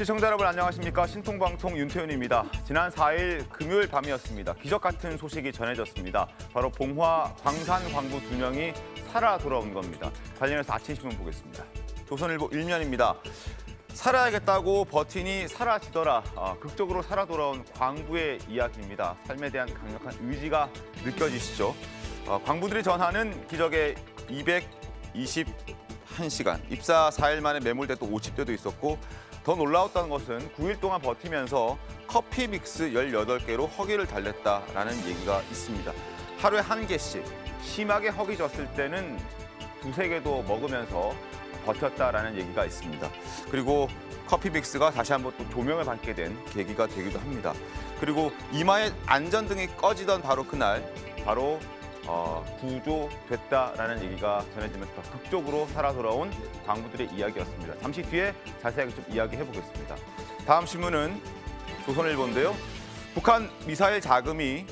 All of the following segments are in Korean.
시청자 여러분 안녕하십니까. 신통방통 윤태윤입니다. 지난 4일 금요일 밤이었습니다. 기적 같은 소식이 전해졌습니다. 바로 봉화 광산 광부 2명이 살아 돌아온 겁니다. 관련해서 아침 신문 보겠습니다. 조선일보 1면입니다. 살아야겠다고 버티니 사라지더라. 극적으로 살아 돌아온 광부의 이야기입니다. 삶에 대한 강력한 의지가 느껴지시죠. 광부들이 전하는 기적의 221시간. 입사 4일 만에 매몰대 또 50대도 있었고 더 놀라웠다는 것은 9일 동안 버티면서 커피 믹스 18개로 허기를 달랬다라는 얘기가 있습니다. 하루에 1개씩, 심하게 허기졌을 때는 2~3개도 먹으면서 버텼다라는 얘기가 있습니다. 그리고 커피 믹스가 다시 한번 또 조명을 받게 된 계기가 되기도 합니다. 그리고 이마에 안전등이 꺼지던 바로 그날, 바로 구조됐다라는 얘기가 전해지면서 더 극적으로 살아 돌아온 광부들의 이야기였습니다. 잠시 뒤에 자세하게 좀 이야기해보겠습니다. 다음 신문은 조선일보인데요. 북한 미사일 자금이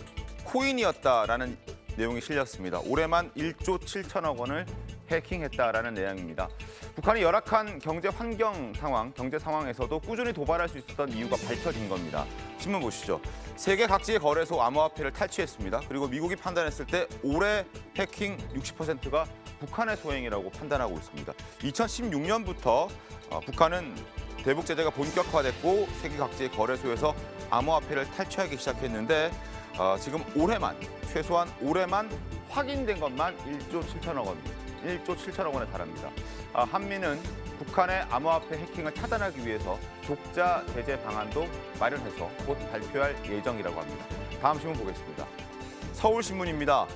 코인이었다라는 내용이 실렸습니다. 올해만 1조 7천억 원을 해킹했다라는 내용입니다. 북한이 열악한 경제 환경 상황, 경제 상황에서도 꾸준히 도발할 수 있었던 이유가 밝혀진 겁니다. 신문 보시죠. 세계 각지의 거래소 암호화폐를 탈취했습니다. 그리고 미국이 판단했을 때 올해 해킹 60%가 북한의 소행이라고 판단하고 있습니다. 2016년부터 북한은 대북 제재가 본격화됐고 세계 각지의 거래소에서 암호화폐를 탈취하기 시작했는데 지금 올해만, 최소한 올해만 확인된 것만 1조 7천억 원입니다. 1조 7천억 원에 달합니다. 한미는 북한의 암호화폐 해킹을 차단하기 위해서 독자 제재 방안도 마련해서 곧 발표할 예정이라고 합니다. 다음 신문 보겠습니다. 서울신문입니다.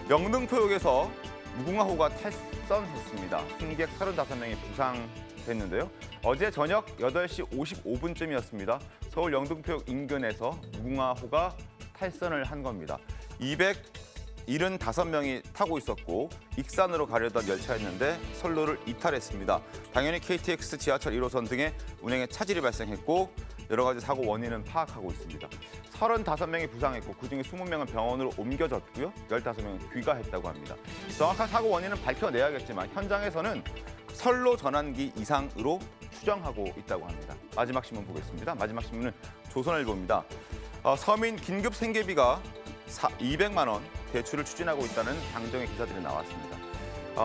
영등포역에서 무궁화호가 탈선했습니다. 승객 35명이 부상됐는데요. 어제 저녁 8시 55분쯤이었습니다. 서울 영등포역 인근에서 무궁화호가 탈선을 한 겁니다. 275명이 타고 있었고 익산으로 가려던 열차였는데 선로를 이탈했습니다. 당연히 KTX, 지하철 1호선 등의 운행에 차질이 발생했고 여러 가지 사고 원인은 파악하고 있습니다. 35명이 부상했고 그중에 20명은 병원으로 옮겨졌고요. 15명은 귀가했다고 합니다. 정확한 사고 원인은 밝혀내야겠지만 현장에서는 선로 전환기 이상으로 추정하고 있다고 합니다. 마지막 신문 보겠습니다. 마지막 신문은 조선일보입니다. 서민 긴급 생계비가 200만 원 대출을 추진하고 있다는 당정의 기사들이 나왔습니다.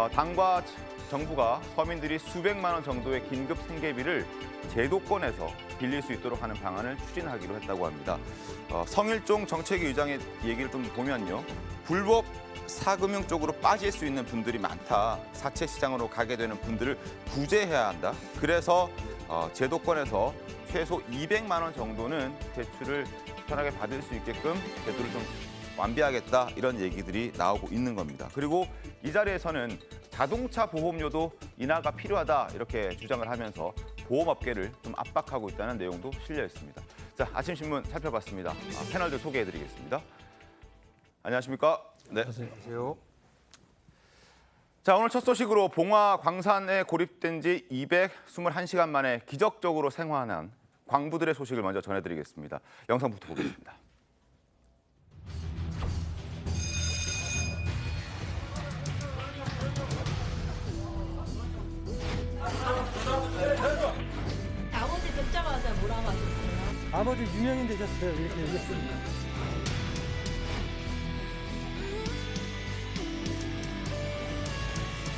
당과 정부가 서민들이 수백만 원 정도의 긴급 생계비를 제도권에서 빌릴 수 있도록 하는 방안을 추진하기로 했다고 합니다. 성일종 정책위 의장의 얘기를 좀 보면요. 불법 사금융 쪽으로 빠질 수 있는 분들이 많다. 사채 시장으로 가게 되는 분들을 구제해야 한다. 그래서 제도권에서 최소 200만 원 정도는 대출을 편하게 받을 수 있게끔 제도를 좀 완비하겠다 이런 얘기들이 나오고 있는 겁니다. 그리고 이 자리에서는 자동차 보험료도 인하가 필요하다 이렇게 주장을 하면서 보험업계를 좀 압박하고 있다는 내용도 실려 있습니다. 자, 아침 신문 살펴봤습니다. 패널들 소개해드리겠습니다. 안녕하십니까? 네. 안녕하세요. 자, 오늘 첫 소식으로 봉화 광산에 고립된 지 221시간 만에 기적적으로 생還한 광부들의 소식을 먼저 전해드리겠습니다. 영상부터 보겠습니다. 아버지 뵙자마자 뭐라고 하셨어요? 아버지 유명인 되셨어요. 이렇게 얘기했습니다.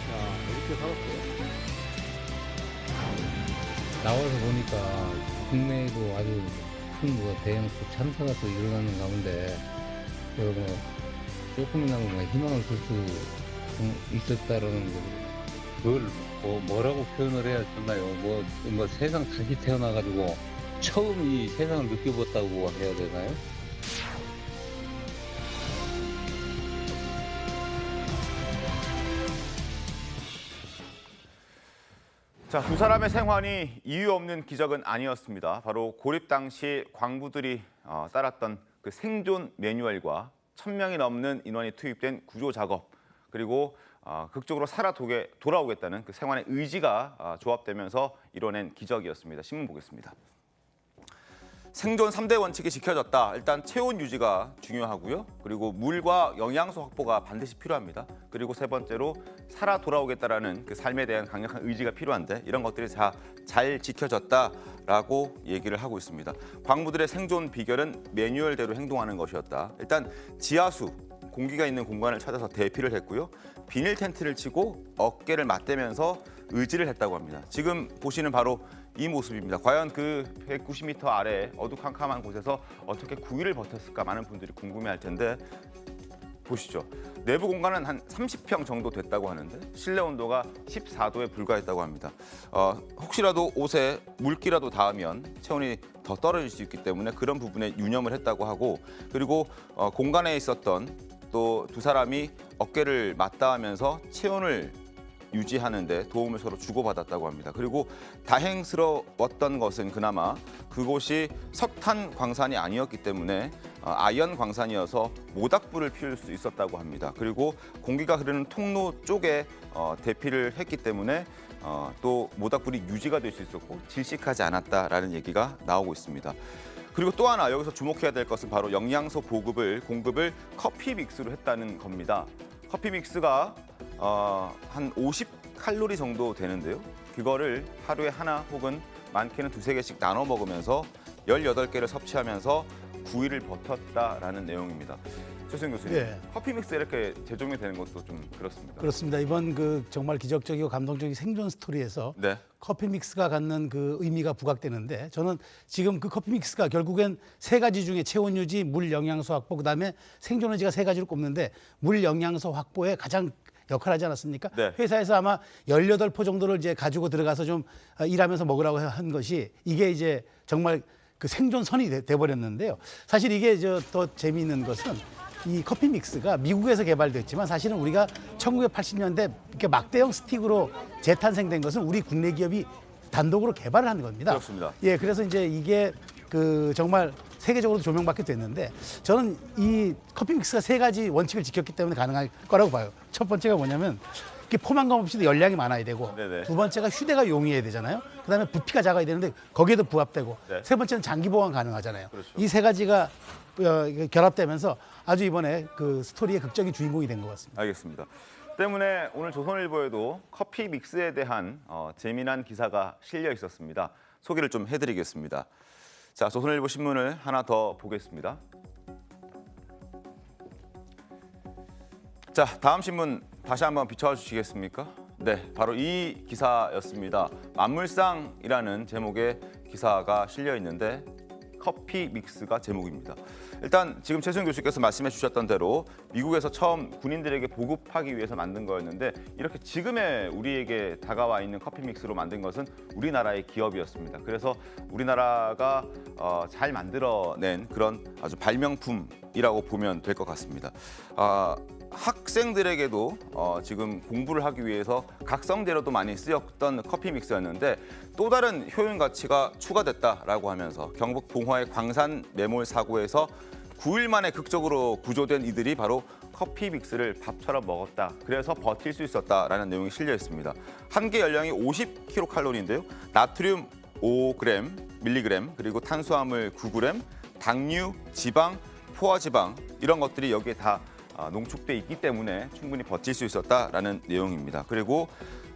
자, 이렇게 살았어요. 나와서 보니까 국내에도 아주 큰 대형 참사가 또 일어나는 가운데 뭐 조금이나마 희망을 줄 수 있었다라는 거 그걸 뭐라고 표현을 해야 되나요? 뭐 세상 다시 태어나가지고 처음 이 세상을 느껴봤다고 해야 되나요? 자, 두 사람의 생환이 이유 없는 기적은 아니었습니다. 바로 고립 당시 광부들이 따랐던 그 생존 매뉴얼과 1,000명이 넘는 인원이 투입된 구조 작업, 그리고 극적으로 살아 돌아오겠다는 그 생환의 의지가 조합되면서 이뤄낸 기적이었습니다. 신문 보겠습니다. 생존 3대 원칙이 지켜졌다. 일단 체온 유지가 중요하고요. 그리고 물과 영양소 확보가 반드시 필요합니다. 그리고 세 번째로 살아 돌아오겠다라는 그 삶에 대한 강력한 의지가 필요한데 이런 것들이 잘 지켜졌다. 라고 얘기를 하고 있습니다. 광부들의 생존 비결은 매뉴얼대로 행동하는 것이었다. 일단 지하수, 공기가 있는 공간을 찾아서 대피를 했고요. 비닐 텐트를 치고 어깨를 맞대면서 의지를 했다고 합니다. 지금 보시는 바로 이 모습입니다. 과연 그 190m 아래 어두컴컴한 곳에서 어떻게 9일을 버텼을까 많은 분들이 궁금해할 텐데 보시죠. 내부 공간은 한 30평 정도 됐다고 하는데 실내 온도가 14도에 불과했다고 합니다. 혹시라도 옷에 물기라도 닿으면 체온이 더 떨어질 수 있기 때문에 그런 부분에 유념을 했다고 하고 그리고 공간에 있었던 또 두 사람이 어깨를 맞닿으면서 체온을 유지하는데 도움을 서로 주고받았다고 합니다. 그리고 다행스러웠던 것은 그나마 그곳이 석탄 광산이 아니었기 때문에 아연 광산이어서 모닥불을 피울 수 있었다고 합니다. 그리고 공기가 흐르는 통로 쪽에 대피를 했기 때문에 또 모닥불이 유지가 될 수 있었고 질식하지 않았다라는 얘기가 나오고 있습니다. 그리고 또 하나 여기서 주목해야 될 것은 바로 영양소 공급을 커피 믹스로 했다는 겁니다. 커피 믹스가 한 50칼로리 정도 되는데요. 그거를 하루에 하나 혹은 많게는 두세 개씩 나눠 먹으면서 18개를 섭취하면서 9일을 버텼다라는 내용입니다. 최수영 교수님, 예. 커피 믹스 이렇게 재조명이 되는 것도 좀 그렇습니다. 그렇습니다. 이번 그 정말 기적적이고 감동적인 생존 스토리에서 네. 커피 믹스가 갖는 그 의미가 부각되는데 저는 지금 그 커피 믹스가 결국엔 세 가지 중에 체온 유지, 물 영양소 확보, 그다음에 생존 의지가 세 가지를 꼽는데 물 영양소 확보에 가장 역할하지 않았습니까? 네. 회사에서 아마 18포 정도를 이제 가지고 들어가서 좀 일하면서 먹으라고 한 것이 이게 이제 정말 그 생존선이 돼버렸는데요. 사실 이게 더 재미있는 것은 이 커피 믹스가 미국에서 개발됐지만 사실은 우리가 1980년대 이렇게 막대형 스틱으로 재탄생된 것은 우리 국내 기업이 단독으로 개발을 한 겁니다. 그렇습니다. 예, 그래서 이제 이게 그 정말 세계적으로 조명받게 됐는데 저는 이 커피 믹스가 세 가지 원칙을 지켰기 때문에 가능할 거라고 봐요. 첫 번째가 뭐냐면 이렇게 포만감 없이도 열량이 많아야 되고 네네. 두 번째가 휴대가 용이해야 되잖아요. 그다음에 부피가 작아야 되는데 거기에도 부합되고 네. 세 번째는 장기 보관 가능하잖아요. 그렇죠. 이 세 가지가 결합되면서 아주 이번에 그 스토리의 극적인 주인공이 된 것 같습니다. 알겠습니다. 때문에 오늘 조선일보에도 커피 믹스에 대한 재미난 기사가 실려 있었습니다. 소개를 좀 해드리겠습니다. 자, 조선일보 신문을 하나 더 보겠습니다. 자, 다음 신문 다시 한번 비춰 주시겠습니까? 네, 바로 이 기사였습니다. 만물상이라는 제목의 기사가 실려 있는데 커피 믹스가 제목입니다. 일단 지금 최수영 교수께서 말씀해 주셨던 대로 미국에서 처음 군인들에게 보급하기 위해서 만든 거였는데 이렇게 지금의 우리에게 다가와 있는 커피 믹스로 만든 것은 우리나라의 기업이었습니다. 그래서 우리나라가 잘 만들어낸 그런 아주 발명품이라고 보면 될 것 같습니다. 학생들에게도 지금 공부를 하기 위해서 각성재료도 많이 쓰였던 커피 믹스였는데 또 다른 효용 가치가 추가됐다라고 하면서 경북 봉화의 광산 매몰 사고에서 9일 만에 극적으로 구조된 이들이 바로 커피 믹스를 밥처럼 먹었다. 그래서 버틸 수 있었다라는 내용이 실려 있습니다. 한 개 열량이 50kcal인데요. 나트륨 5g, 밀리그램, 그리고 탄수화물 9g, 당류, 지방, 포화지방 이런 것들이 여기에 다 농축돼 있기 때문에 충분히 버틸 수 있었다라는 내용입니다. 그리고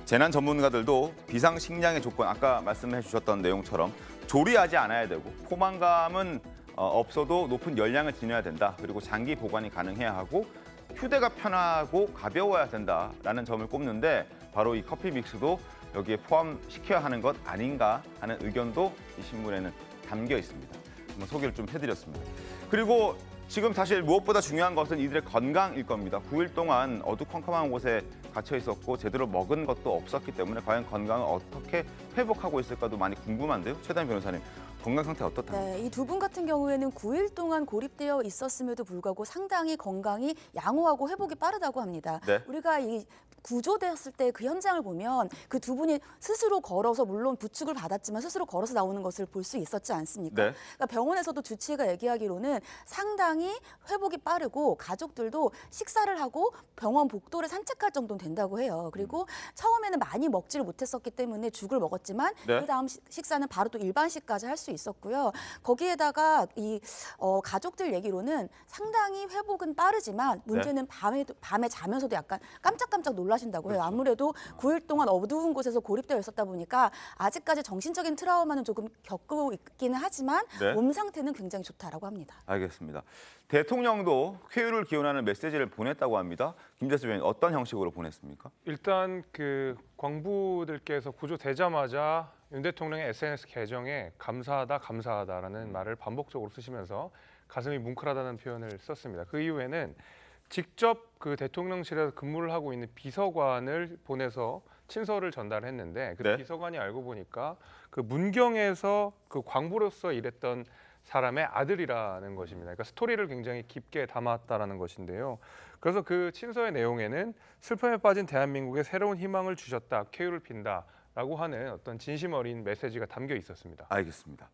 재난 전문가들도 비상식량의 조건, 아까 말씀해 주셨던 내용처럼 조리하지 않아야 되고 포만감은 없어도 높은 열량을 지녀야 된다. 그리고 장기 보관이 가능해야 하고 휴대가 편하고 가벼워야 된다라는 점을 꼽는데 바로 이 커피 믹스도 여기에 포함시켜야 하는 것 아닌가 하는 의견도 이 신문에는 담겨 있습니다. 한번 소개를 좀 해드렸습니다. 그리고 지금 사실 무엇보다 중요한 것은 이들의 건강일 겁니다. 9일 동안 어두컴컴한 곳에 갇혀 있었고 제대로 먹은 것도 없었기 때문에 과연 건강을 어떻게 회복하고 있을까도 많이 궁금한데요. 최단 변호사님, 건강 상태 어떻다요? 네, 이 두 분 같은 경우에는 9일 동안 고립되어 있었음에도 불구하고 상당히 건강이 양호하고 회복이 빠르다고 합니다. 네. 우리가 이 구조됐을 때 그 현장을 보면 그 두 분이 스스로 걸어서 물론 부축을 받았지만 스스로 걸어서 나오는 것을 볼 수 있었지 않습니까? 네. 그러니까 병원에서도 주치의가 얘기하기로는 상당히 회복이 빠르고 가족들도 식사를 하고 병원 복도를 산책할 정도는 된다고 해요. 그리고 처음에는 많이 먹지를 못했었기 때문에 죽을 먹었지만 네. 그 다음 식사는 바로 또 일반식까지 할 수 있었고요. 거기에다가 이 가족들 얘기로는 상당히 회복은 빠르지만 문제는 밤에 자면서도 약간 깜짝깜짝 놀랐 놀라신다고 해요. 그렇죠. 아무래도 9일 동안 어두운 곳에서 고립되어 있었다 보니까 아직까지 정신적인 트라우마는 조금 겪고 있기는 하지만 네. 몸 상태는 굉장히 좋다라고 합니다. 알겠습니다. 대통령도 쾌유를 기원하는 메시지를 보냈다고 합니다. 김재수 위원 어떤 형식으로 보냈습니까? 일단 그 광부들께서 구조되자마자 윤 대통령의 SNS 계정에 감사하다라는 말을 반복적으로 쓰시면서 가슴이 뭉클하다는 표현을 썼습니다. 그 이후에는 직접 그 대통령실에서 근무를 하고 있는 비서관을 보내서 친서를 전달했는데 그 네. 비서관이 알고 보니까 그 문경에서 그 광부로서 일했던 사람의 아들이라는 것입니다. 그러니까 스토리를 굉장히 깊게 담았다라는 것인데요. 그래서 그 친서의 내용에는 슬픔에 빠진 대한민국에 새로운 희망을 주셨다, 쾌유를 빈다라고 하는 어떤 진심 어린 메시지가 담겨 있었습니다. 알겠습니다.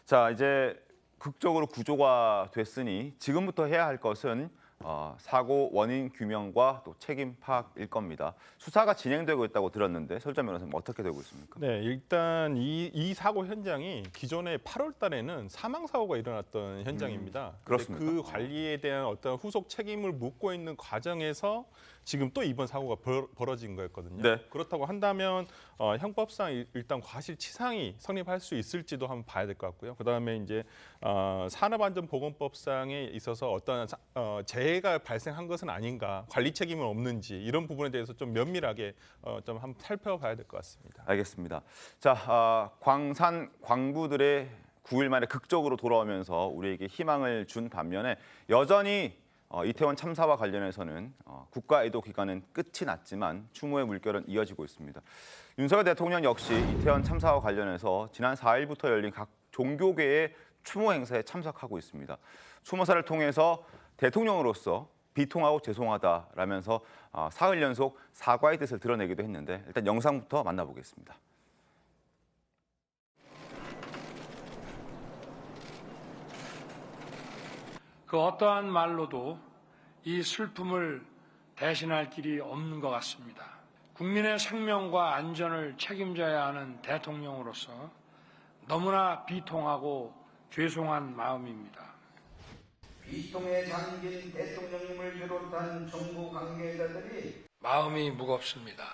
자, 이제 극적으로 구조가 됐으니 지금부터 해야 할 것은 사고 원인 규명과 또 책임 파악일 겁니다. 수사가 진행되고 있다고 들었는데 설전 변호사님 어떻게 되고 있습니까? 네, 일단 이 사고 현장이 기존에 8월 달에는 사망 사고가 일어났던 현장입니다. 근데 그렇습니까? 그 관리에 대한 어떤 후속 책임을 묻고 있는 과정에서 지금 또 이번 사고가 벌어진 거였거든요. 네. 그렇다고 한다면 형법상 일단 과실치상이 성립할 수 있을지도 한번 봐야 될 것 같고요. 그다음에 이제 산업안전보건법상에 있어서 어떤 재해가 발생한 것은 아닌가, 관리 책임은 없는지 이런 부분에 대해서 좀 면밀하게 좀 한번 살펴봐야 될 것 같습니다. 알겠습니다. 자, 광산 광부들의 9일 만에 극적으로 돌아오면서 우리에게 희망을 준 반면에 여전히 이태원 참사와 관련해서는 국가 애도 기간은 끝이 났지만 추모의 물결은 이어지고 있습니다. 윤석열 대통령 역시 이태원 참사와 관련해서 지난 4일부터 열린 각 종교계의 추모 행사에 참석하고 있습니다. 추모사를 통해서 대통령으로서 비통하고 죄송하다라면서 사흘 연속 사과의 뜻을 드러내기도 했는데 일단 영상부터 만나보겠습니다. 그 어떠한 말로도 이 슬픔을 대신할 길이 없는 것 같습니다. 국민의 생명과 안전을 책임져야 하는 대통령으로서 너무나 비통하고 죄송한 마음입니다. 비통에 잠긴 대통령님을 비롯한 정부 관계자들이 마음이 무겁습니다.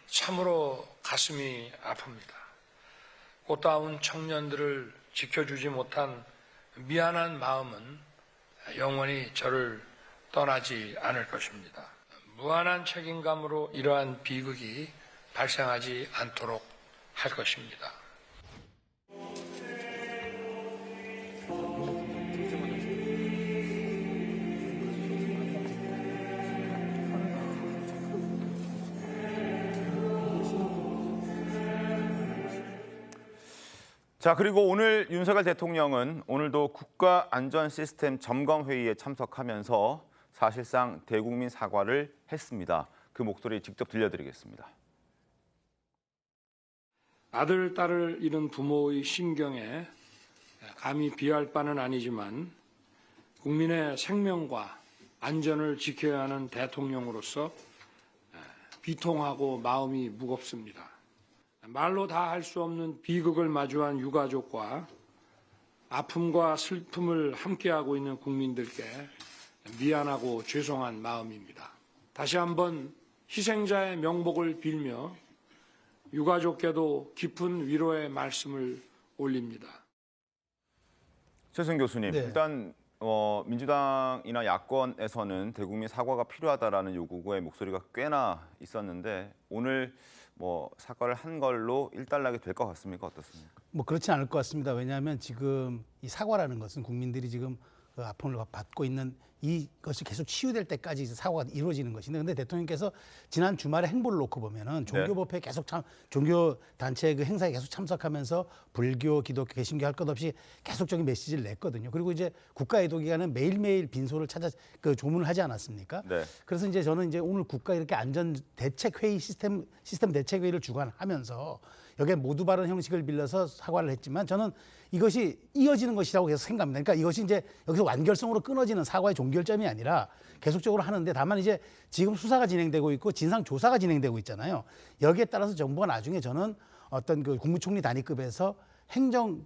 참으로 가슴이 아픕니다. 꽃다운 청년들을 지켜주지 못한 미안한 마음은 영원히 저를 떠나지 않을 것입니다. 무한한 책임감으로 이러한 비극이 발생하지 않도록 할 것입니다. 자, 그리고 오늘 윤석열 대통령은 오늘도 국가안전시스템 점검회의에 참석하면서 사실상 대국민 사과를 했습니다. 그 목소리 직접 들려드리겠습니다. 아들, 딸을 잃은 부모의 심경에 감히 비할 바는 아니지만 국민의 생명과 안전을 지켜야 하는 대통령으로서 비통하고 마음이 무겁습니다. 말로 다 할 수 없는 비극을 마주한 유가족과 아픔과 슬픔을 함께하고 있는 국민들께 미안하고 죄송한 마음입니다. 다시 한번 희생자의 명복을 빌며 유가족께도 깊은 위로의 말씀을 올립니다. 최승 교수님, 네. 일단 민주당이나 야권에서는 대국민 사과가 필요하다라는 요구의 목소리가 꽤나 있었는데 오늘 사과를 한 걸로 일단락이 될 것 같습니까? 어떻습니까? 그렇지 않을 것 같습니다. 왜냐하면 지금 이 사과라는 것은 국민들이 지금 그 아픔을 받고 있는 이것이 계속 치유될 때까지 사과가 이루어지는 것인데, 근데 대통령께서 지난 주말에 행보를 놓고 보면은 종교법회에 계속 종교 단체 그 행사에 계속 참석하면서 불교, 기독교, 개신교 할 것 없이 계속적인 메시지를 냈거든요. 그리고 이제 국가애도기간은 매일매일 빈소를 찾아 그 조문을 하지 않았습니까? 네. 그래서 이제 저는 이제 오늘 국가 이렇게 안전 대책 회의 시스템 대책 회의를 주관하면서 여기에 모두 발언 형식을 빌려서 사과를 했지만 저는 이것이 이어지는 것이라고 계속 생각합니다. 그러니까 이것이 이제 여기서 완결성으로 끊어지는 사과의 종결점이 아니라 계속적으로 하는데, 다만 이제 지금 수사가 진행되고 있고 진상 조사가 진행되고 있잖아요. 여기에 따라서 정부가 나중에 저는 어떤 그 국무총리 단위급에서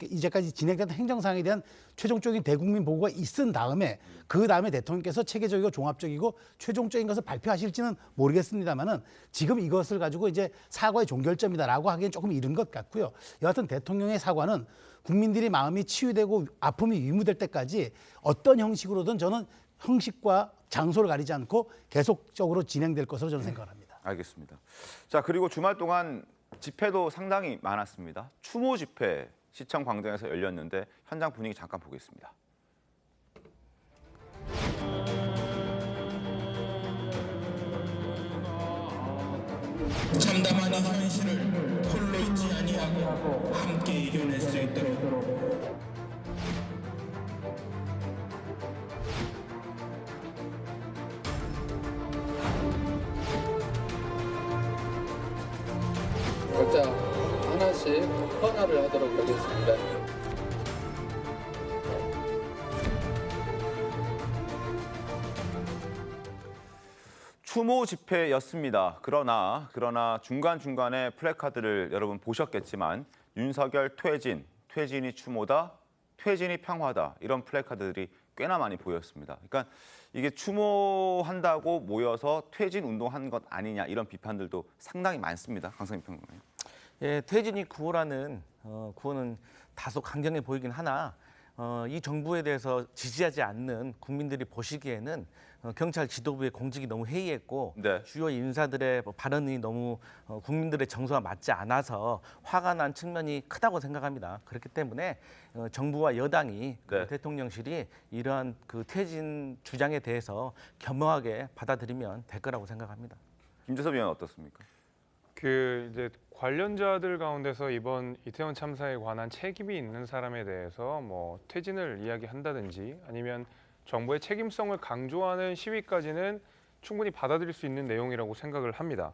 이제까지 진행됐던 행정사항에 대한 최종적인 대국민 보고가 있은 다음에 그 다음에 대통령께서 체계적이고 종합적이고 최종적인 것을 발표하실지는 모르겠습니다만은 지금 이것을 가지고 이제 사과의 종결점이다라고 하기엔 조금 이른 것 같고요. 여하튼 대통령의 사과는 국민들이 마음이 치유되고 아픔이 위무될 때까지 어떤 형식으로든 저는 형식과 장소를 가리지 않고 계속적으로 진행될 것으로 저는 생각합니다. 알겠습니다. 자, 그리고 주말 동안 집회도 상당히 많았습니다. 추모 집회 시청 광장에서 열렸는데 현장 분위기 잠깐 보겠습니다. 참담한 이 현실을 홀로 있지 아니하고 함께 이겨낼 수 있도록 각자 하나씩 헌화를 하도록 하겠습니다. 추모 집회였습니다. 그러나 중간중간에 플래카드를 여러분 보셨겠지만 윤석열 퇴진, 퇴진이 추모다, 퇴진이 평화다 이런 플래카드들이 꽤나 많이 보였습니다. 그러니까 이게 추모한다고 모여서 퇴진 운동한 것 아니냐 이런 비판들도 상당히 많습니다. 강성민 평론가님. 예, 퇴진이 구호라는 구호는 다소 강경해 보이긴 하나 이 정부에 대해서 지지하지 않는 국민들이 보시기에는 경찰 지도부의 공직이 너무 해이했고 네. 주요 인사들의 발언이 너무 국민들의 정서와 맞지 않아서 화가 난 측면이 크다고 생각합니다. 그렇기 때문에 정부와 여당이 네. 대통령실이 이러한 그 퇴진 주장에 대해서 겸허하게 받아들이면 될 거라고 생각합니다. 김재섭 의원 어떻습니까? 이제 관련자들 가운데서 이번 이태원 참사에 관한 책임이 있는 사람에 대해서 뭐 퇴진을 이야기한다든지 아니면 정부의 책임성을 강조하는 시위까지는 충분히 받아들일 수 있는 내용이라고 생각을 합니다.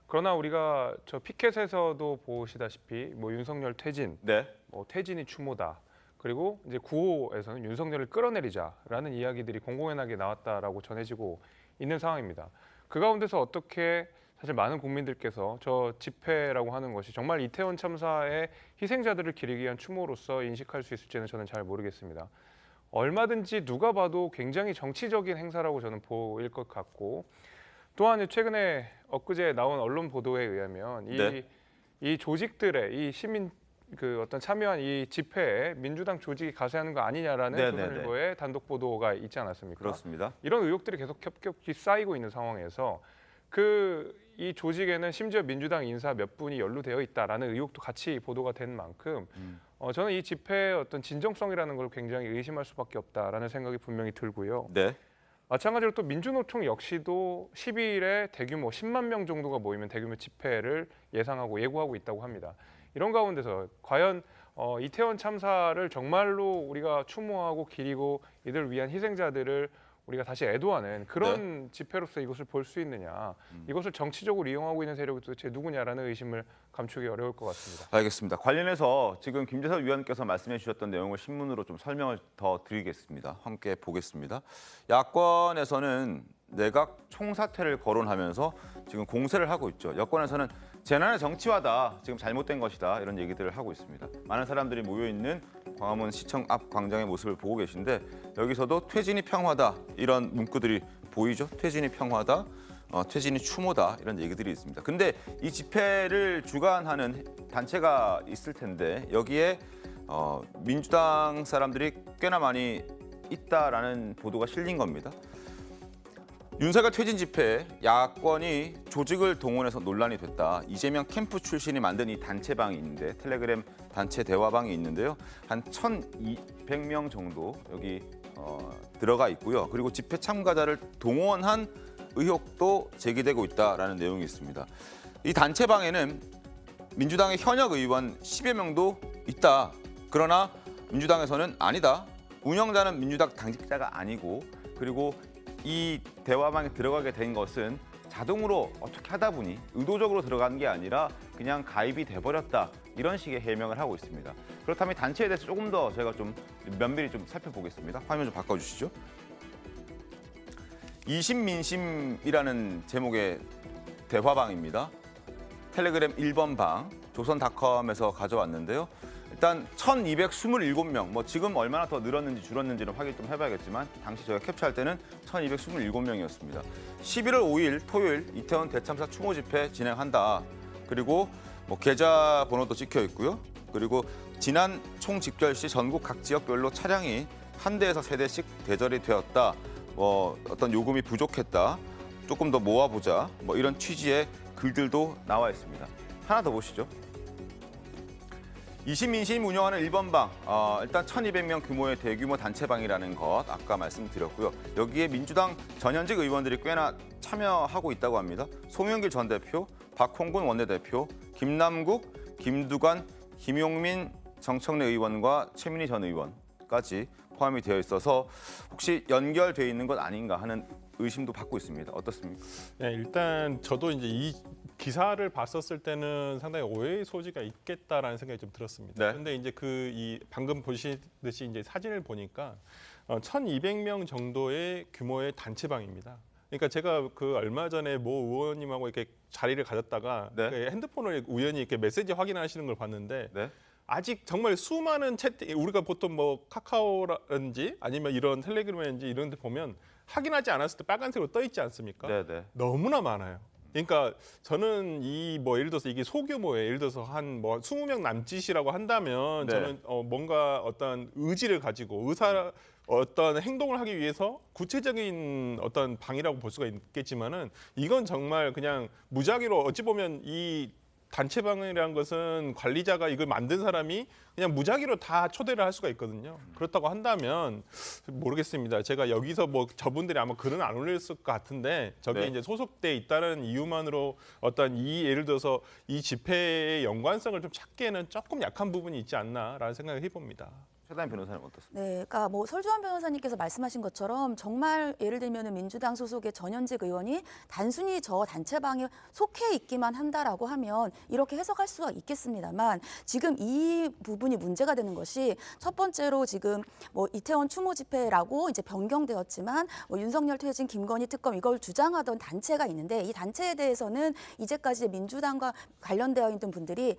그러나 우리가 저 피켓에서도 보시다시피 뭐 윤석열 퇴진, 네. 뭐 퇴진이 추모다. 그리고 이제 구호에서는 윤석열을 끌어내리자라는 이야기들이 공공연하게 나왔다라고 전해지고 있는 상황입니다. 그 가운데서 어떻게 사실 많은 국민들께서 저 집회라고 하는 것이 정말 이태원 참사의 희생자들을 기리기 위한 추모로서 인식할 수 있을지는 저는 잘 모르겠습니다. 얼마든지 누가 봐도 굉장히 정치적인 행사라고 저는 보일 것 같고 또한 최근에 엊그제 나온 언론 보도에 의하면 이 조직들의 이 시민 그 어떤 참여한 이 집회에 민주당 조직이 가세하는 거 아니냐라는 조선일보의 단독 보도가 있지 않았습니까? 그렇습니다. 이런 의혹들이 계속 겹겹이 쌓이고 있는 상황에서 이 조직에는 심지어 민주당 인사 몇 분이 연루되어 있다라는 의혹도 같이 보도가 된 만큼 저는 이 집회의 어떤 진정성이라는 걸 굉장히 의심할 수밖에 없다라는 생각이 분명히 들고요. 네. 마찬가지로 또 민주노총 역시도 12일에 대규모 10만 명 정도가 모이면 대규모 집회를 예상하고 예고하고 있다고 합니다. 이런 가운데서 과연 이태원 참사를 정말로 우리가 추모하고 기리고 이들 위한 희생자들을 우리가 다시 애도하는 그런 집회로서 이것을 볼 수 있느냐. 이것을 정치적으로 이용하고 있는 세력이 도대체 누구냐라는 의심을 감추기 어려울 것 같습니다. 알겠습니다. 관련해서 지금 김재섭 위원께서 말씀해 주셨던 내용을 신문으로 좀 설명을 더 드리겠습니다. 함께 보겠습니다. 야권에서는 내각 총사퇴를 거론하면서 지금 공세를 하고 있죠. 여권에서는 재난의 정치화다, 지금 잘못된 것이다 이런 얘기들을 하고 있습니다. 많은 사람들이 모여있는 광화문 시청 앞 광장의 모습을 보고 계신데 여기서도 퇴진이 평화다 이런 문구들이 보이죠. 퇴진이 평화다, 퇴진이 추모다 이런 얘기들이 있습니다. 근데 이 집회를 주관하는 단체가 있을 텐데 여기에 민주당 사람들이 꽤나 많이 있다라는 보도가 실린 겁니다. 윤석열 퇴진 집회에 야권이 조직을 동원해서 논란이 됐다. 이재명 캠프 출신이 만든 이 단체방이 있는데 텔레그램 단체 대화방이 있는데요. 한 1,200명 정도 여기 들어가 있고요. 그리고 집회 참가자를 동원한 의혹도 제기되고 있다라는 내용이 있습니다. 이 단체방에는 민주당의 현역 의원 10여 명도 있다. 그러나 민주당에서는 아니다. 운영자는 민주당 당직자가 아니고 그리고 이 대화방에 들어가게 된 것은 자동으로 어떻게 하다 보니 의도적으로 들어간 게 아니라 그냥 가입이 돼버렸다. 이런 식의 해명을 하고 있습니다. 그렇다면 단체에 대해서 조금 더 저희가 좀 면밀히 좀 살펴보겠습니다. 화면 좀 바꿔주시죠. 이심민심이라는 제목의 대화방입니다. 텔레그램 1번 방, 조선닷컴에서 가져왔는데요. 일단 1,227명, 뭐 지금 얼마나 더 늘었는지 줄었는지는 확인 좀 해봐야겠지만 당시 저희가 캡처할 때는 1,227명이었습니다. 11월 5일 토요일 이태원 대참사 추모 집회 진행한다. 그리고 뭐 계좌 번호도 찍혀 있고요. 그리고 지난 총집결 시 전국 각 지역별로 차량이 한 대에서 세 대씩 대절이 되었다. 뭐 어떤 요금이 부족했다. 조금 더 모아보자. 뭐 이런 취지의 글들도 나와 있습니다. 하나 더 보시죠. 이심민심 운영하는 1번방, 일단 1,200명 규모의 대규모 단체방이라는 것 아까 말씀드렸고요. 여기에 민주당 전현직 의원들이 꽤나 참여하고 있다고 합니다. 송영길 전 대표, 박홍근 원내대표, 김남국, 김두관, 김용민 정청래 의원과 최민희 전 의원까지 포함이 되어 있어서 혹시 연결돼 있는 것 아닌가 하는 의심도 받고 있습니다. 어떻습니까? 네, 일단 저도 이제 이 기사를 봤었을 때는 상당히 오해의 소지가 있겠다라는 생각이 좀 들었습니다. 네. 그런데 이제 방금 보시듯이 이제 사진을 보니까 1,200명 정도의 규모의 단체방입니다. 그러니까 제가 그 얼마 전에 모 의원님하고 이렇게 자리를 가졌다가 네. 그 핸드폰을 우연히 이렇게 메시지 확인하시는 걸 봤는데 네. 아직 정말 수많은 채팅, 우리가 보통 뭐 카카오라든지 아니면 이런 텔레그램인지 이런 데 보면 확인하지 않았을 때 빨간색으로 떠 있지 않습니까? 네, 네. 너무나 많아요. 그러니까 저는 뭐 예를 들어서 이게 소규모의 예를 들어서 한 뭐 20명 남짓이라고 한다면 네. 저는 뭔가 어떤 의지를 가지고 어떤 행동을 하기 위해서 구체적인 어떤 방이라고 볼 수가 있겠지만은 이건 정말 그냥 무작위로 어찌 보면 이 단체방이라는 것은 관리자가 이걸 만든 사람이 그냥 무작위로 다 초대를 할 수가 있거든요. 그렇다고 한다면 모르겠습니다. 제가 여기서 뭐 저분들이 아마 글은 안 올렸을 것 같은데 저게 네. 이제 소속돼 있다는 이유만으로 어떤 예를 들어서 이 집회의 연관성을 좀 찾기에는 조금 약한 부분이 있지 않나라는 생각을 해봅니다. 최다인 변호사님 어떻습니까? 네, 그러니까 뭐 설주환 변호사님께서 말씀하신 것처럼 정말 예를 들면 민주당 소속의 전현직 의원이 단순히 저 단체방에 속해 있기만 한다라고 하면 이렇게 해석할 수가 있겠습니다만 지금 이 부분이 문제가 되는 것이 첫 번째로 지금 뭐 이태원 추모 집회라고 이제 변경되었지만 뭐 윤석열 퇴진, 김건희 특검 이걸 주장하던 단체가 있는데 이 단체에 대해서는 이제까지 민주당과 관련되어 있는 분들이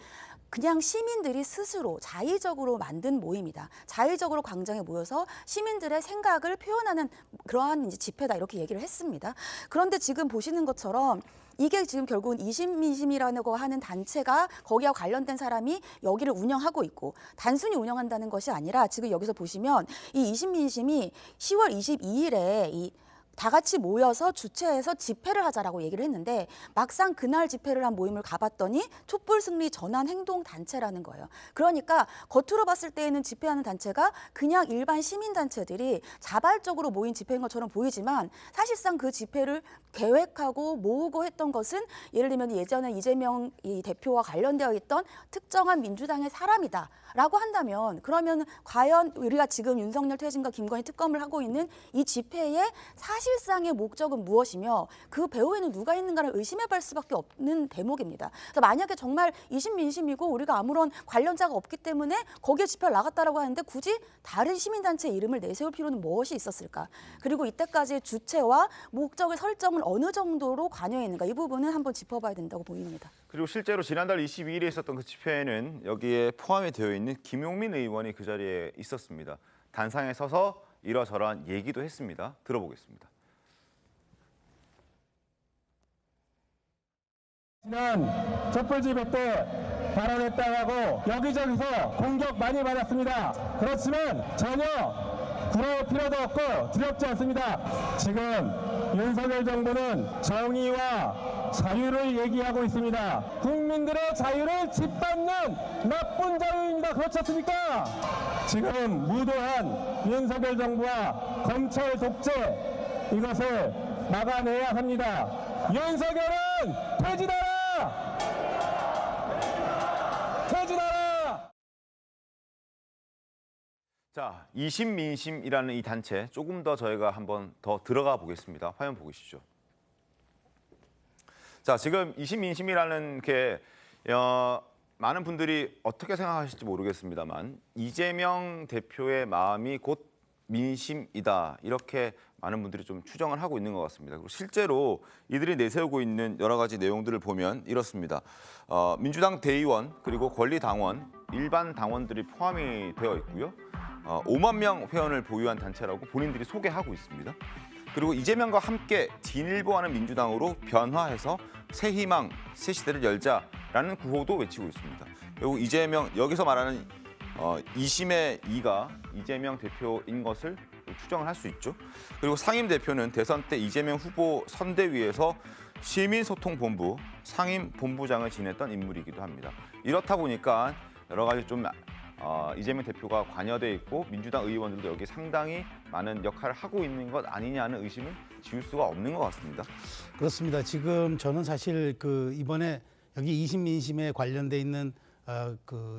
그냥 시민들이 스스로 자의적으로 만든 모임이다. 자의적으로 광장에 모여서 시민들의 생각을 표현하는 그러한 이제 집회다 이렇게 얘기를 했습니다. 그런데 지금 보시는 것처럼 이게 지금 결국은 이심민심이라고 하는 단체가 거기와 관련된 사람이 여기를 운영하고 있고 단순히 운영한다는 것이 아니라 지금 여기서 보시면 이 이심민심이 10월 22일에 다 같이 모여서 주최해서 집회를 하자라고 얘기를 했는데 막상 그날 집회를 한 모임을 가봤더니 촛불승리 전환행동단체라는 거예요. 그러니까 겉으로 봤을 때에는 집회하는 단체가 그냥 일반 시민단체들이 자발적으로 모인 집회인 것처럼 보이지만 사실상 그 집회를 계획하고 모으고 했던 것은 예를 들면 예전에 이재명 이 대표와 관련되어 있던 특정한 민주당의 사람이다. 라고 한다면 그러면 과연 우리가 지금 윤석열 퇴진과 김건희 특검을 하고 있는 이 집회의 사실상의 목적은 무엇이며 그 배후에는 누가 있는가를 의심해볼 수밖에 없는 대목입니다. 그래서 만약에 정말 이심민심이고 우리가 아무런 관련자가 없기 때문에 거기에 집회를 나갔다라고 하는데 굳이 다른 시민단체 이름을 내세울 필요는 무엇이 있었을까? 그리고 이때까지의 주체와 목적의 설정을 어느 정도로 관여했는가? 이 부분은 한번 짚어봐야 된다고 보입니다. 그리고 실제로 지난달 22일에 있었던 그 집회에는 여기에 포함이 되어 있는 김용민 의원이 그 자리에 있었습니다. 단상에 서서 이러저러한 얘기도 했습니다. 들어보겠습니다. 지난 촛불 집회 때 발언했다고 여기저기서 공격 많이 받았습니다. 그렇지만 전혀 부러울 필요도 없고 두렵지 않습니다. 지금 윤석열 정부는 정의와 자유를 얘기하고 있습니다. 국민들의 자유를 짓밟는 나쁜 자유입니다. 그렇지 않습니까? 지금 무도한 윤석열 정부와 검찰 독재 이것을 막아내야 합니다. 윤석열은 퇴진하라! 퇴진하라! 자, 이심민심이라는 이 단체 조금 더 저희가 한번 더 들어가 보겠습니다. 화면 보시죠. 자, 지금 이심민심이라는 게 많은 분들이 어떻게 생각하실지 모르겠습니다만 이재명 대표의 마음이 곧 민심이다 이렇게 많은 분들이 좀 추정을 하고 있는 것 같습니다. 그리고 실제로 이들이 내세우고 있는 여러 가지 내용들을 보면 이렇습니다. 민주당 대의원 그리고 권리당원 일반 당원들이 포함이 되어 있고요. 5만 명 회원을 보유한 단체라고 본인들이 소개하고 있습니다. 그리고 이재명과 함께 진일보하는 민주당으로 변화해서 새 희망, 새 시대를 열자라는 구호도 외치고 있습니다. 그리고 이재명, 여기서 말하는 2심의 2가 이재명 대표인 것을 추정을 할 수 있죠. 그리고 상임 대표는 대선 때 이재명 후보 선대위에서 시민소통본부 상임 본부장을 지냈던 인물이기도 합니다. 이렇다 보니까 여러 가지 좀 이재명 대표가 관여돼 있고 민주당 의원들도 여기 상당히 많은 역할을 하고 있는 것 아니냐는 의심을 지울 수가 없는 것 같습니다. 그렇습니다. 지금 저는 사실 이번에 여기 2심 민심에 관련돼 있는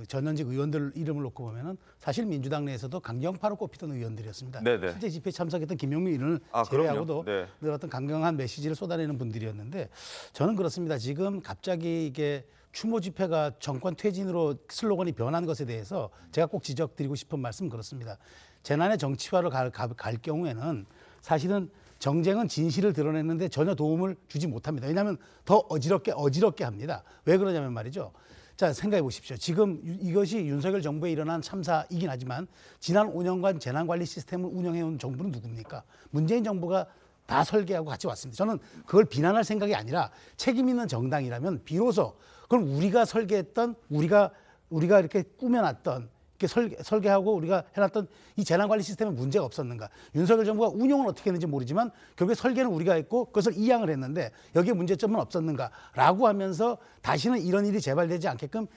전현직 의원들 이름을 놓고 보면은 사실 민주당 내에서도 강경파로 꼽히던 의원들이었습니다. 네네. 실제 집회에 참석했던 김용민 의원을 제외하고도 네. 어떤 강경한 메시지를 쏟아내는 분들이었는데 저는 그렇습니다. 지금 갑자기 이게 추모 집회가 정권 퇴진으로 슬로건이 변한 것에 대해서 제가 꼭 지적드리고 싶은 말씀 그렇습니다. 재난의 정치화로 갈 경우에는 사실은 정쟁은 진실을 드러내는데 전혀 도움을 주지 못합니다. 왜냐하면 더 어지럽게 합니다. 왜 그러냐면 말이죠. 자, 생각해 보십시오. 지금 이것이 윤석열 정부에 일어난 참사이긴 하지만 지난 5년간 재난관리 시스템을 운영해온 정부는 누굽니까? 문재인 정부가 다 설계하고 같이 왔습니다. 저는 그걸 비난할 생각이 아니라 책임 있는 정당이라면 비로소 그럼 우리가 설계했던 우리가 이렇게 꾸며놨던 이렇게 설계하고 우리가 해놨던 이 재난관리 시스템에 문제가 없었는가? 윤석열 정부가 운영은 어떻게 했는지 모르지만 결국에 설계는 우리가 했고 그것을 이양을 했는데 여기에 문제점은 없었는가라고 하면서 다시는 이런 일이 재발되지 않게끔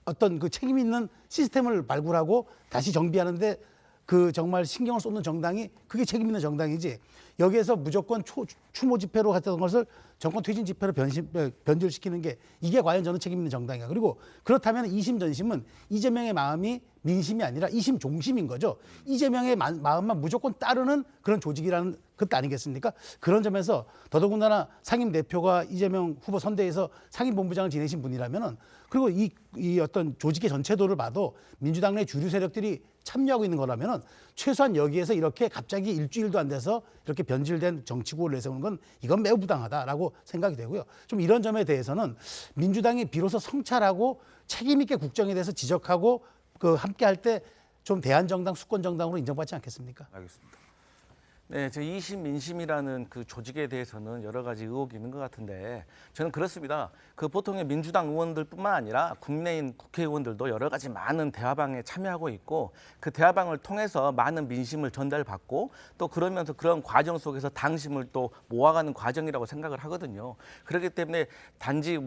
어떤 책임 있는 시스템을 발굴하고 다시 정비하는데 정말 신경을 쏟는 정당이 그게 책임 있는 정당이지 여기에서 무조건 추모 집회로 했던 것을 정권 퇴진 집회로 변질시키는 게 이게 과연 저는 책임 있는 정당인가. 그리고 그렇다면 2심 전심은 이재명의 마음이 민심이 아니라 2심 종심인 거죠. 이재명의 마음만 무조건 따르는 그런 조직이라는 것 아니겠습니까? 그런 점에서 더더군다나 상임 대표가 이재명 후보 선대에서 상임 본부장을 지내신 분이라면은 그리고 이 어떤 조직의 전체도를 봐도 민주당 내 주류 세력들이 참여하고 있는 거라면은 최소한 여기에서 이렇게 갑자기 일주일도 안 돼서 이렇게 변질된 정치구호를 내세우는 건 이건 매우 부당하다라고 생각이 되고요. 좀 이런 점에 대해서는 민주당이 비로소 성찰하고 책임 있게 국정에 대해서 지적하고 함께 할 때 좀 대한정당, 수권정당으로 인정받지 않겠습니까? 알겠습니다. 네, 저 2심 민심이라는 그 조직에 대해서는 여러 가지 의혹이 있는 것 같은데 저는 그렇습니다. 보통의 민주당 의원들뿐만 아니라 국내인 국회의원들도 여러 가지 많은 대화방에 참여하고 있고 그 대화방을 통해서 많은 민심을 전달받고 또 그러면서 그런 과정 속에서 당심을 또 모아가는 과정이라고 생각을 하거든요. 그렇기 때문에 단지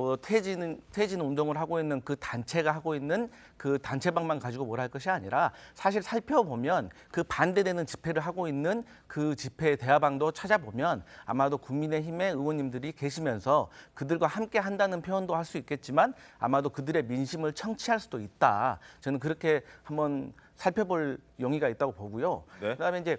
퇴진 운동을 하고 있는 그 단체가 하고 있는 그 단체방만 가지고 뭘 할 것이 아니라 사실 살펴보면 그 반대되는 집회를 하고 있는 그 집회 대화방도 찾아보면 아마도 국민의힘의 의원님들이 계시면서 그들과 함께 한다는 표현도 할 수 있겠지만 아마도 그들의 민심을 청취할 수도 있다. 저는 그렇게 한번 살펴볼 용의가 있다고 보고요. 네. 그다음에 이제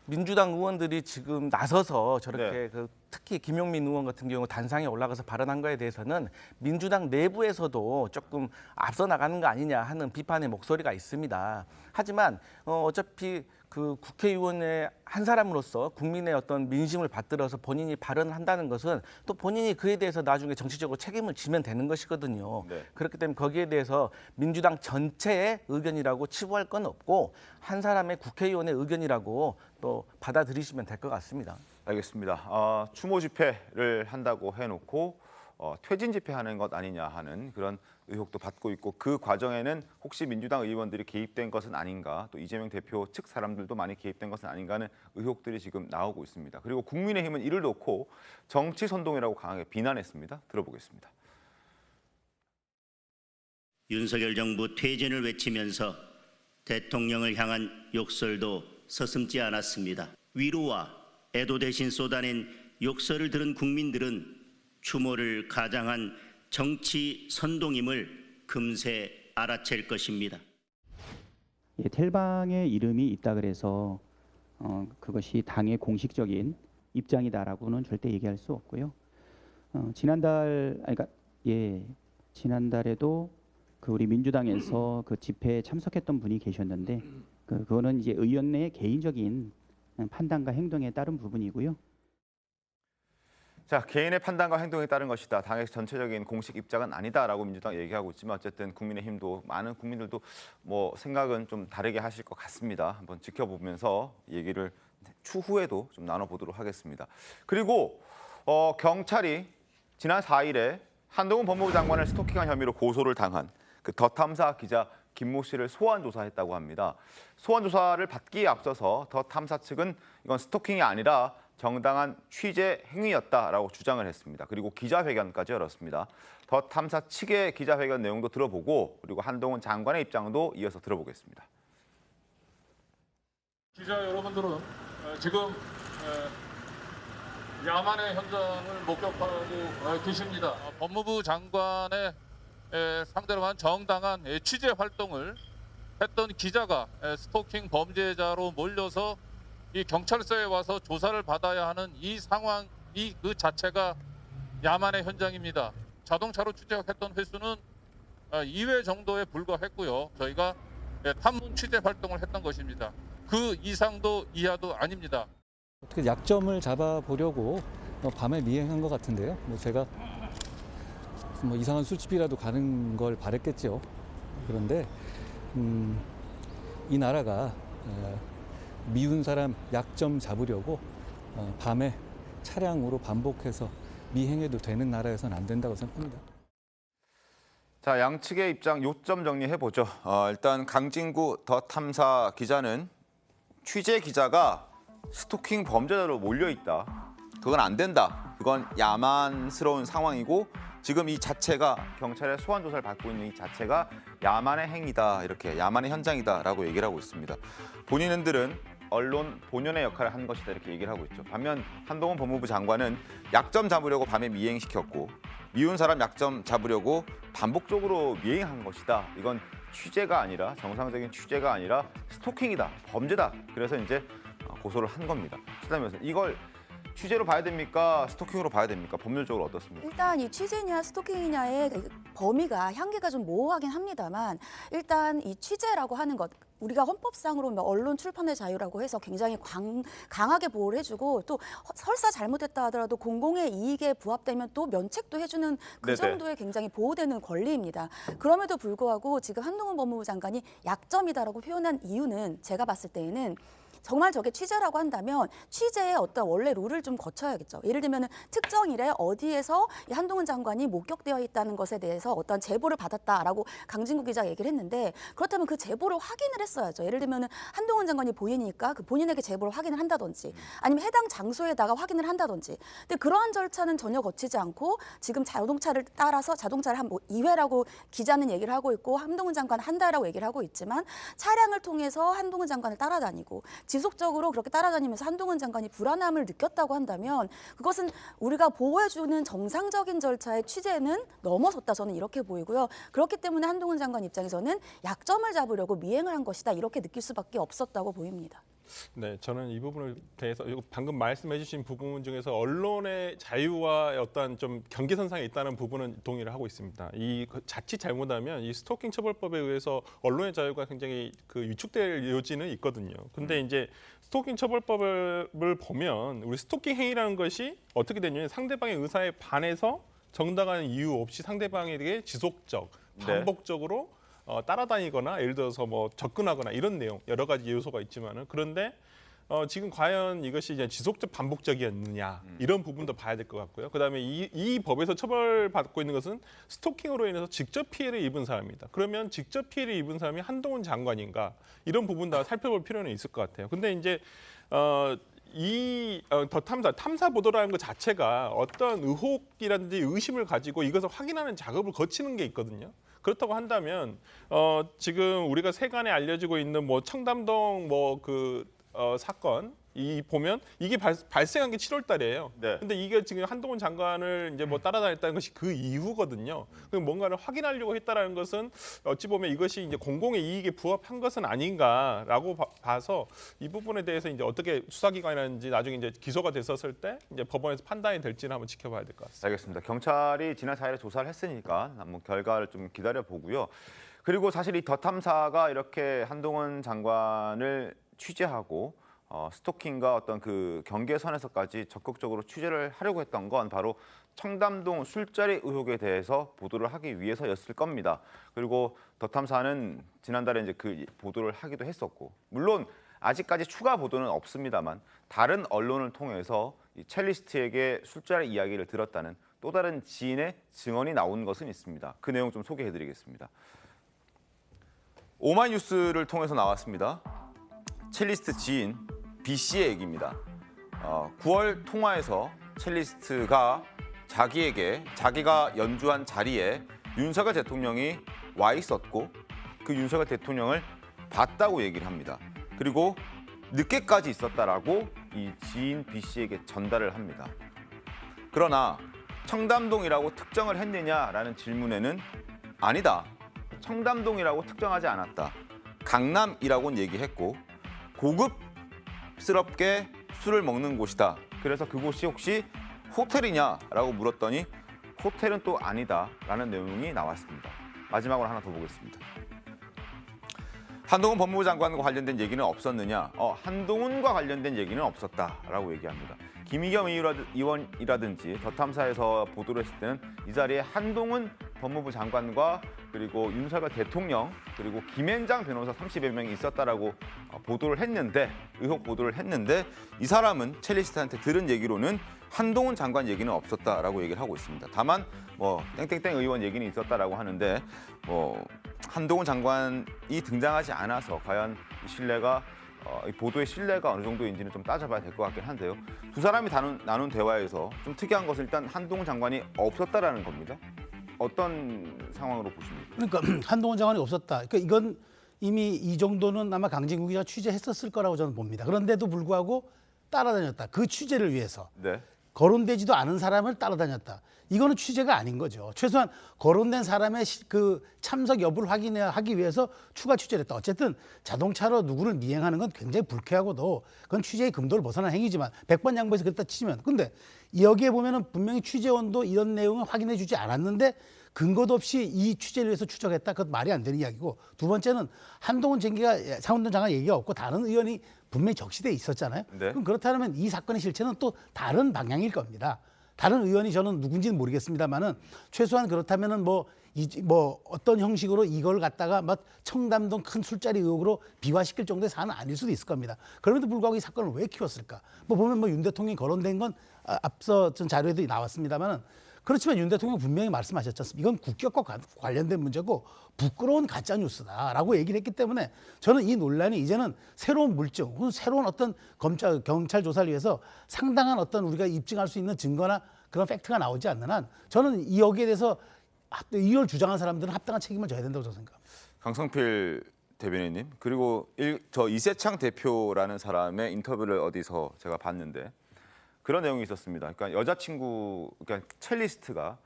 민주당 의원들이 지금 나서서 저렇게 네. 특히 김용민 의원 같은 경우 단상에 올라가서 발언한 거에 대해서는 민주당 내부에서도 조금 앞서 나가는 거 아니냐 하는 비판의 목소리가 있습니다. 하지만 어차피 그 국회의원의 한 사람으로서 국민의 어떤 민심을 받들어서 본인이 발언을 한다는 것은 또 본인이 그에 대해서 나중에 정치적으로 책임을 지면 되는 것이거든요. 네. 그렇기 때문에 거기에 대해서 민주당 전체의 의견이라고 치부할 건 없고 한 사람의 국회의원의 의견이라고 또 받아들이시면 될 것 같습니다. 알겠습니다. 추모 집회를 한다고 해놓고 퇴진 집회하는 것 아니냐 하는 그런 의혹도 받고 있고 그 과정에는 혹시 민주당 의원들이 개입된 것은 아닌가 또 이재명 대표 측 사람들도 많이 개입된 것은 아닌가 하는 의혹들이 지금 나오고 있습니다. 그리고 국민의힘은 이를 놓고 정치 선동이라고 강하게 비난했습니다. 들어보겠습니다. 윤석열 정부 퇴진을 외치면서 대통령을 향한 욕설도 서슴지 않았습니다. 위로와 애도 대신 쏟아낸 욕설을 들은 국민들은 추모를 가장한 정치 선동임을 금세 알아챌 것입니다. 텔방의 이름이 있다 그래서 그것이 당의 공식적인 입장이다라고는 절대 얘기할 수 없고요. 지난달에도 우리 민주당에서 그 집회에 참석했던 분이 계셨는데 그거는 이제 의원 내 개인적인 판단과 행동에 따른 부분이고요. 자, 개인의 판단과 행동에 따른 것이다. 당의 전체적인 공식 입장은 아니다라고 민주당 얘기하고 있지만 어쨌든 국민의힘도 많은 국민들도 뭐 생각은 좀 다르게 하실 것 같습니다. 한번 지켜보면서 얘기를 추후에도 좀 나눠보도록 하겠습니다. 그리고 경찰이 지난 4일에 한동훈 법무부 장관을 스토킹한 혐의로 고소를 당한 그 더 탐사 기자 김모 씨를 소환 조사했다고 합니다. 소환 조사를 받기에 앞서서 더 탐사 측은 이건 스토킹이 아니라 정당한 취재 행위였다라고 주장을 했습니다. 그리고 기자회견까지 열었습니다. 더 탐사 측의 기자회견 내용도 들어보고 그리고 한동훈 장관의 입장도 이어서 들어보겠습니다. 기자 여러분들은 지금 야만의 현장을 목격하고 계십니다. 법무부 장관의 상대로 한 정당한 취재 활동을 했던 기자가 스토킹 범죄자로 몰려서 이 경찰서에 와서 조사를 받아야 하는 이 상황이 그 자체가 야만의 현장입니다. 자동차로 추적했던 횟수는 2회 정도에 불과했고요. 저희가 탐문 취재 활동을 했던 것입니다. 그 이상도 이하도 아닙니다. 어떻게 약점을 잡아보려고 밤에 미행한 것 같은데요. 제가 이상한 술집이라도 가는 걸 바랬겠죠. 그런데 이 나라가 미운 사람 약점 잡으려고 밤에 차량으로 반복해서 미행해도 되는 나라에서는 안 된다고 생각합니다. 자, 양측의 입장 요점 정리해보죠. 일단 강진구 더 탐사 기자는 취재 기자가 스토킹 범죄자로 몰려있다. 그건 안 된다. 그건 야만스러운 상황이고 지금 이 자체가 경찰의 소환 조사를 받고 있는 이 자체가 야만의 행위다. 이렇게 야만의 현장이다라고 얘기를 하고 있습니다. 본인들은 언론 본연의 역할을 한 것이다 이렇게 얘기를 하고 있죠. 반면 한동훈 법무부 장관은 약점 잡으려고 밤에 미행시켰고 미운 사람 약점 잡으려고 반복적으로 미행한 것이다. 이건 취재가 아니라 정상적인 취재가 아니라 스토킹이다. 범죄다. 그래서 이제 고소를 한 겁니다. 그다음에 이걸 취재로 봐야 됩니까? 스토킹으로 봐야 됩니까? 법률적으로 어떻습니까? 일단 이 취재냐 스토킹이냐의 범위가 한계가 좀 모호하긴 합니다만 일단 이 취재라고 하는 것 우리가 헌법상으로 언론 출판의 자유라고 해서 굉장히 강하게 보호를 해주고 또 설사 잘못했다 하더라도 공공의 이익에 부합되면 또 면책도 해주는 그 네네. 정도의 굉장히 보호되는 권리입니다. 그럼에도 불구하고 지금 한동훈 법무부 장관이 약점이다라고 표현한 이유는 제가 봤을 때에는 정말 저게 취재라고 한다면 취재의 어떤 원래 룰을 좀 거쳐야겠죠. 예를 들면 특정 일에 어디에서 이 한동훈 장관이 목격되어 있다는 것에 대해서 어떤 제보를 받았다라고 강진구 기자가 얘기를 했는데 그렇다면 그 제보를 확인을 했어야죠. 예를 들면 한동훈 장관이 본인이니까 그 본인에게 제보를 확인을 한다든지 아니면 해당 장소에다가 확인을 한다든지. 근데 그러한 절차는 전혀 거치지 않고 지금 자동차를 따라서 자동차를 한 2회라고 기자는 얘기를 하고 있고 한동훈 장관은 한 달이라고 얘기를 하고 있지만 차량을 통해서 한동훈 장관을 따라다니고 지속적으로 그렇게 따라다니면서 한동훈 장관이 불안함을 느꼈다고 한다면 그것은 우리가 보호해주는 정상적인 절차의 취재는 넘어섰다 저는 이렇게 보이고요. 그렇기 때문에 한동훈 장관 입장에서는 약점을 잡으려고 미행을 한 것이다 이렇게 느낄 수밖에 없었다고 보입니다. 네, 저는 이 부분을 대해서 방금 말씀해주신 부분 중에서 언론의 자유와 어떤 좀 경계선상에 있다는 부분은 동의를 하고 있습니다. 이 자칫 잘못하면 이 스토킹 처벌법에 의해서 언론의 자유가 굉장히 위축될 여지는 있거든요. 근데 이제 스토킹 처벌법을 보면 우리 스토킹 행위라는 것이 어떻게 되냐면 상대방의 의사에 반해서 정당한 이유 없이 상대방에게 지속적, 반복적으로 따라다니거나 예를 들어서 접근하거나 이런 내용 여러 가지 요소가 있지만은 그런데 지금 과연 이것이 이제 지속적 반복적이었느냐 이런 부분도 봐야 될 것 같고요. 그다음에 이 법에서 처벌받고 있는 것은 스토킹으로 인해서 직접 피해를 입은 사람입니다. 그러면 직접 피해를 입은 사람이 한동훈 장관인가 이런 부분 다 살펴볼 필요는 있을 것 같아요. 근데 이제 더 탐사 보도라는 것 자체가 어떤 의혹이라든지 의심을 가지고 이것을 확인하는 작업을 거치는 게 있거든요. 그렇다고 한다면 지금 우리가 세간에 알려지고 있는 청담동 사건 보면 이게 발생한 게 7월 달이에요. 네. 근데 이게 지금 한동훈 장관을 이제 따라다녔다는 것이 그 이후거든요. 그럼 뭔가를 확인하려고 했다라는 것은 어찌 보면 이것이 이제 공공의 이익에 부합한 것은 아닌가라고 봐서 이 부분에 대해서 이제 어떻게 수사기관이라든지 나중에 이제 기소가 됐었을 때 이제 법원에서 판단이 될지는 한번 지켜봐야 될 것 같습니다. 알겠습니다. 경찰이 지난 4일에 조사를 했으니까 한번 결과를 좀 기다려 보고요. 그리고 사실 이 더 탐사가 이렇게 한동훈 장관을 취재하고 스토킹과 어떤 그 경계선에서까지 적극적으로 취재를 하려고 했던 건 바로 청담동 술자리 의혹에 대해서 보도를 하기 위해서였을 겁니다. 그리고 더 탐사는 지난달에 이제 그 보도를 하기도 했었고, 물론 아직까지 추가 보도는 없습니다만 다른 언론을 통해서 이 첼리스트에게 술자리 이야기를 들었다는 또 다른 지인의 증언이 나온 것은 있습니다. 그 내용 좀 소개해드리겠습니다. 오마이뉴스를 통해서 나왔습니다. 첼리스트 지인 B 씨의 얘기입니다. 9월 통화에서 첼리스트가 자기가 연주한 자리에 윤석열 대통령이 와 있었고 그 윤석열 대통령을 봤다고 얘기를 합니다. 그리고 늦게까지 있었다라고 이 지인 B 씨에게 전달을 합니다. 그러나 청담동이라고 특정을 했느냐라는 질문에는 아니다. 청담동이라고 특정하지 않았다. 강남이라고는 얘기했고 고급스럽게 술을 먹는 곳이다. 그래서 그곳이 혹시 호텔이냐라고 물었더니 호텔은 또 아니다라는 내용이 나왔습니다. 마지막으로 하나 더 보겠습니다. 한동훈 법무부 장관과 관련된 얘기는 없었느냐? 한동훈과 관련된 얘기는 없었다라고 얘기합니다. 김의겸 의원이라든지 더 탐사에서 보도를 했을 때는 이 자리에 한동훈 법무부 장관과 그리고 윤석열 대통령 그리고 김앤장 변호사 30여 명이 있었다라고 보도를 했는데 의혹 보도를 했는데 이 사람은 첼리스트한테 들은 얘기로는 한동훈 장관 얘기는 없었다라고 얘기를 하고 있습니다. 다만 뭐 땡땡땡 의원 얘기는 있었다라고 하는데 뭐 한동훈 장관이 등장하지 않아서 과연 이 신뢰가 이 보도의 신뢰가 어느 정도인지는 좀 따져봐야 될 것 같긴 한데요. 두 사람이 나눈 대화에서 좀 특이한 것은 일단 한동훈 장관이 없었다라는 겁니다. 어떤 상황으로 보십니까? 그러니까 한동훈 장관이 없었다. 그러니까 이건 이미 이 정도는 아마 강진구 기자가 취재했었을 거라고 저는 봅니다. 그런데도 불구하고 따라다녔다. 그 취재를 위해서. 네. 거론되지도 않은 사람을 따라다녔다. 이거는 취재가 아닌 거죠. 최소한 거론된 사람의 그 참석 여부를 확인하기 위해서 추가 취재를 했다. 어쨌든 자동차로 누구를 미행하는 건 굉장히 불쾌하고도 그건 취재의 금도를 벗어난 행위지만 100번 양보해서 그랬다 치면. 근데 여기에 보면은 분명히 취재원도 이런 내용을 확인해 주지 않았는데 근거도 없이 이 취재를 위해서 추적했다. 그것 말이 안 되는 이야기고 두 번째는 한동훈 장관 얘기가 없고 다른 의원이 분명히 적시돼 있었잖아요. 네. 그럼 그렇다면 이 사건의 실체는 또 다른 방향일 겁니다. 다른 의원이 저는 누군지는 모르겠습니다만은 최소한 그렇다면은 뭐 어떤 형식으로 이걸 갖다가 막 청담동 큰 술자리 의혹으로 비화시킬 정도의 사안은 아닐 수도 있을 겁니다. 그럼에도 불구하고 이 사건을 왜 키웠을까? 뭐 보면 뭐 윤 대통령이 거론된 건 앞서 전 자료에도 나왔습니다만은 그렇지만 윤 대통령 분명히 말씀하셨지 않습니까? 이건 국격과 관련된 문제고 부끄러운 가짜 뉴스다라고 얘기를 했기 때문에 저는 이 논란이 이제는 새로운 물증 혹은 새로운 어떤 경찰 조사를 위해서 상당한 어떤 우리가 입증할 수 있는 증거나 그런 팩트가 나오지 않는 한 저는 여기에 대해서 이걸 주장한 사람들은 합당한 책임을 져야 된다고 저는 생각합니다. 강성필 대변인님 그리고 저 이세창 대표라는 사람의 인터뷰를 어디서 제가 봤는데 그런 내용이 있었습니다. 그러니까 여자친구, 그러니까 첼리스트가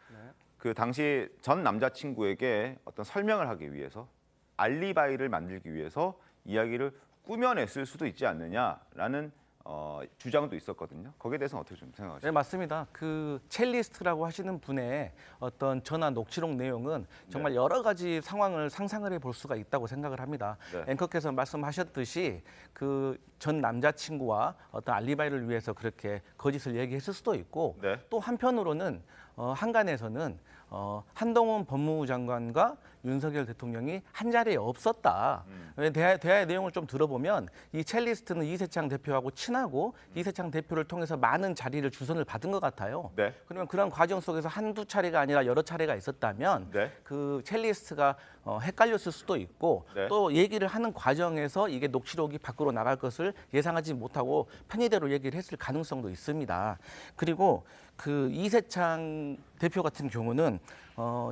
그 당시 전 남자친구에게 어떤 설명을 하기 위해서 알리바이를 만들기 위해서 이야기를 꾸며냈을 수도 있지 않느냐라는 주장도 있었거든요. 거기에 대해서는 어떻게 좀 생각하세요? 네, 맞습니다. 그 첼리스트라고 하시는 분의 어떤 전화 녹취록 내용은 정말 여러 가지 상황을 상상을 해볼 수가 있다고 생각을 합니다. 네. 앵커께서 말씀하셨듯이 그 전 남자친구와 어떤 알리바이를 위해서 그렇게 거짓을 얘기했을 수도 있고 네. 또 한편으로는 한간에서는 한동훈 법무부 장관과 윤석열 대통령이 한 자리에 없었다. 대화의 내용을 좀 들어보면 이 첼리스트는 이세창 대표하고 친하고 이세창 대표를 통해서 많은 자리를 주선을 받은 것 같아요. 네. 그러면 그런 과정 속에서 한두 차례가 아니라 여러 차례가 있었다면 네. 그 첼리스트가 헷갈렸을 수도 있고 네. 또 얘기를 하는 과정에서 이게 녹취록이 밖으로 나갈 것을 예상하지 못하고 편의대로 얘기를 했을 가능성도 있습니다. 그리고 그 이세창 대표 같은 경우는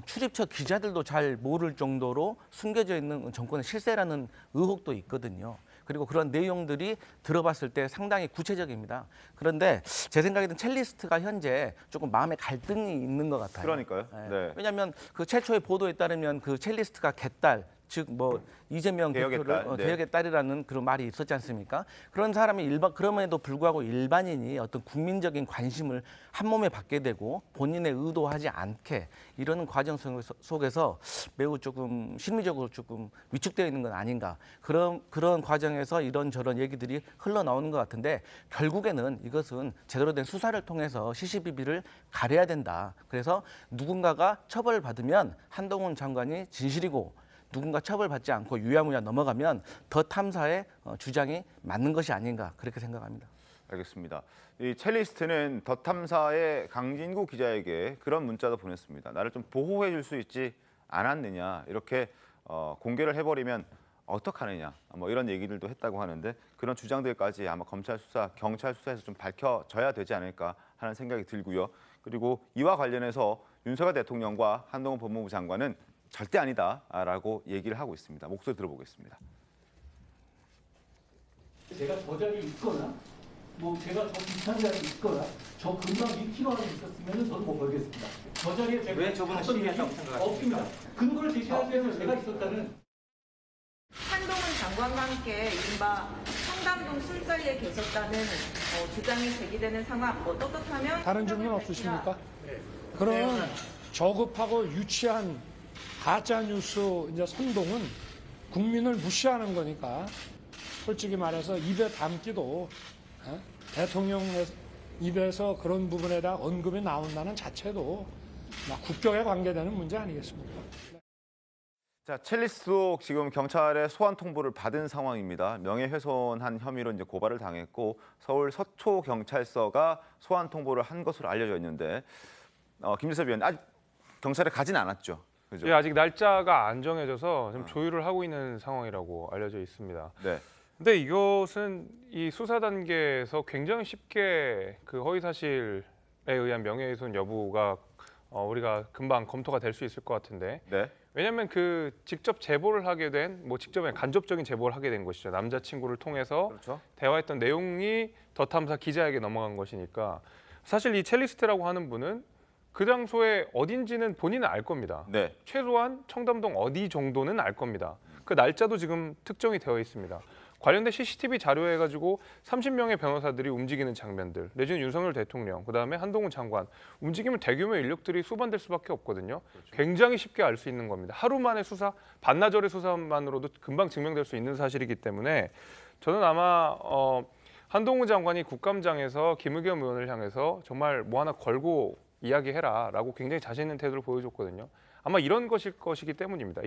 출입처 기자들도 잘 모를 정도로 숨겨져 있는 정권의 실세라는 의혹도 있거든요. 그리고 그런 내용들이 들어봤을 때 상당히 구체적입니다. 그런데 제 생각에는 첼리스트가 현재 조금 마음에 갈등이 있는 것 같아요. 그러니까요. 네. 왜냐하면 그 최초의 보도에 따르면 그 첼리스트가 개딸 즉 뭐 이재명 개혁의 대표를 딸, 네. 개혁의 딸이라는 그런 말이 있었지 않습니까? 그런 사람이 그럼에도 불구하고 일반인이 어떤 국민적인 관심을 한 몸에 받게 되고 본인의 의도하지 않게 이러는 과정 속에서 매우 조금 심리적으로 조금 위축되어 있는 건 아닌가. 그런 과정에서 이런저런 얘기들이 흘러나오는 것 같은데 결국에는 이것은 제대로 된 수사를 통해서 시시비비를 가려야 된다. 그래서 누군가가 처벌을 받으면 한동훈 장관이 진실이고 누군가 처벌받지 않고 유야무야 넘어가면 더 탐사의 주장이 맞는 것이 아닌가 그렇게 생각합니다. 알겠습니다. 이 첼리스트는 더 탐사의 강진구 기자에게 그런 문자도 보냈습니다. 나를 좀 보호해 줄 수 있지 않았느냐 이렇게 공개를 해버리면 어떡하느냐 뭐 이런 얘기들도 했다고 하는데 그런 주장들까지 아마 검찰 수사, 경찰 수사에서 좀 밝혀져야 되지 않을까 하는 생각이 들고요. 그리고 이와 관련해서 윤석열 대통령과 한동훈 법무부 장관은 절대 아니다라고 얘기를 하고 있습니다. 목소리 들어보겠습니다. 제가 저 자리에 있거나 뭐 제가 더 비슷한 자리에 있거나 저 금방 2km 안에 있었으면 저도 못 걸겠습니다. 저 자리에 제가 왜 저분은 시위했다고 생각하십니까? 없습니다. 근거를 제시하셔서 제가 있었다는 한동훈 장관과 함께 이른바 청담동 술자리에 계셨다는 주장이 제기되는 상황, 떳떳하면 다른 질문 없으십니까? 그런 저급하고 유치한 가짜 뉴스 이제 선동은 국민을 무시하는 거니까 솔직히 말해서 입에 담기도 대통령 입에서 그런 부분에 대한 언급이 나온다는 자체도 국격에 관계되는 문제 아니겠습니까? 자, 첼리스도 지금 경찰의 소환 통보를 받은 상황입니다. 명예훼손한 혐의로 이제 고발을 당했고 서울 서초경찰서가 소환 통보를 한 것으로 알려져 있는데 김재섭 위원 아직 경찰에 가진 않았죠. 그죠? 예, 아직 날짜가 안 정해져서 좀 조율을 하고 있는 상황이라고 알려져 있습니다. 네. 근데 이것은 이 수사 단계에서 굉장히 쉽게 그 허위 사실에 의한 명예훼손 여부가 우리가 금방 검토가 될 수 있을 것 같은데. 네. 왜냐하면 그 직접 제보를 하게 된 직접 간접적인 제보를 하게 된 것이죠. 남자친구를 통해서 그렇죠. 대화했던 내용이 더 탐사 기자에게 넘어간 것이니까 사실 이 첼리스트라고 하는 분은 그 장소에 어딘지는 본인은 알 겁니다. 네. 최소한 청담동 어디 정도는 알 겁니다. 그 날짜도 지금 특정이 되어 있습니다. 관련된 CCTV 자료해 가지고 30명의 변호사들이 움직이는 장면들, 내지는 윤석열 대통령, 그다음에 한동훈 장관 움직이면 대규모 인력들이 수반될 수밖에 없거든요. 그렇죠. 굉장히 쉽게 알 수 있는 겁니다. 하루 만의 수사, 반나절의 수사만으로도 금방 증명될 수 있는 사실이기 때문에 저는 아마 한동훈 장관이 국감장에서 김의겸 의원을 향해서 정말 뭐 하나 걸고 이야기해라라고 굉장히 자신 있는 태도를 보여줬거든요. 아마 이런 것일 것이기 때문입니다.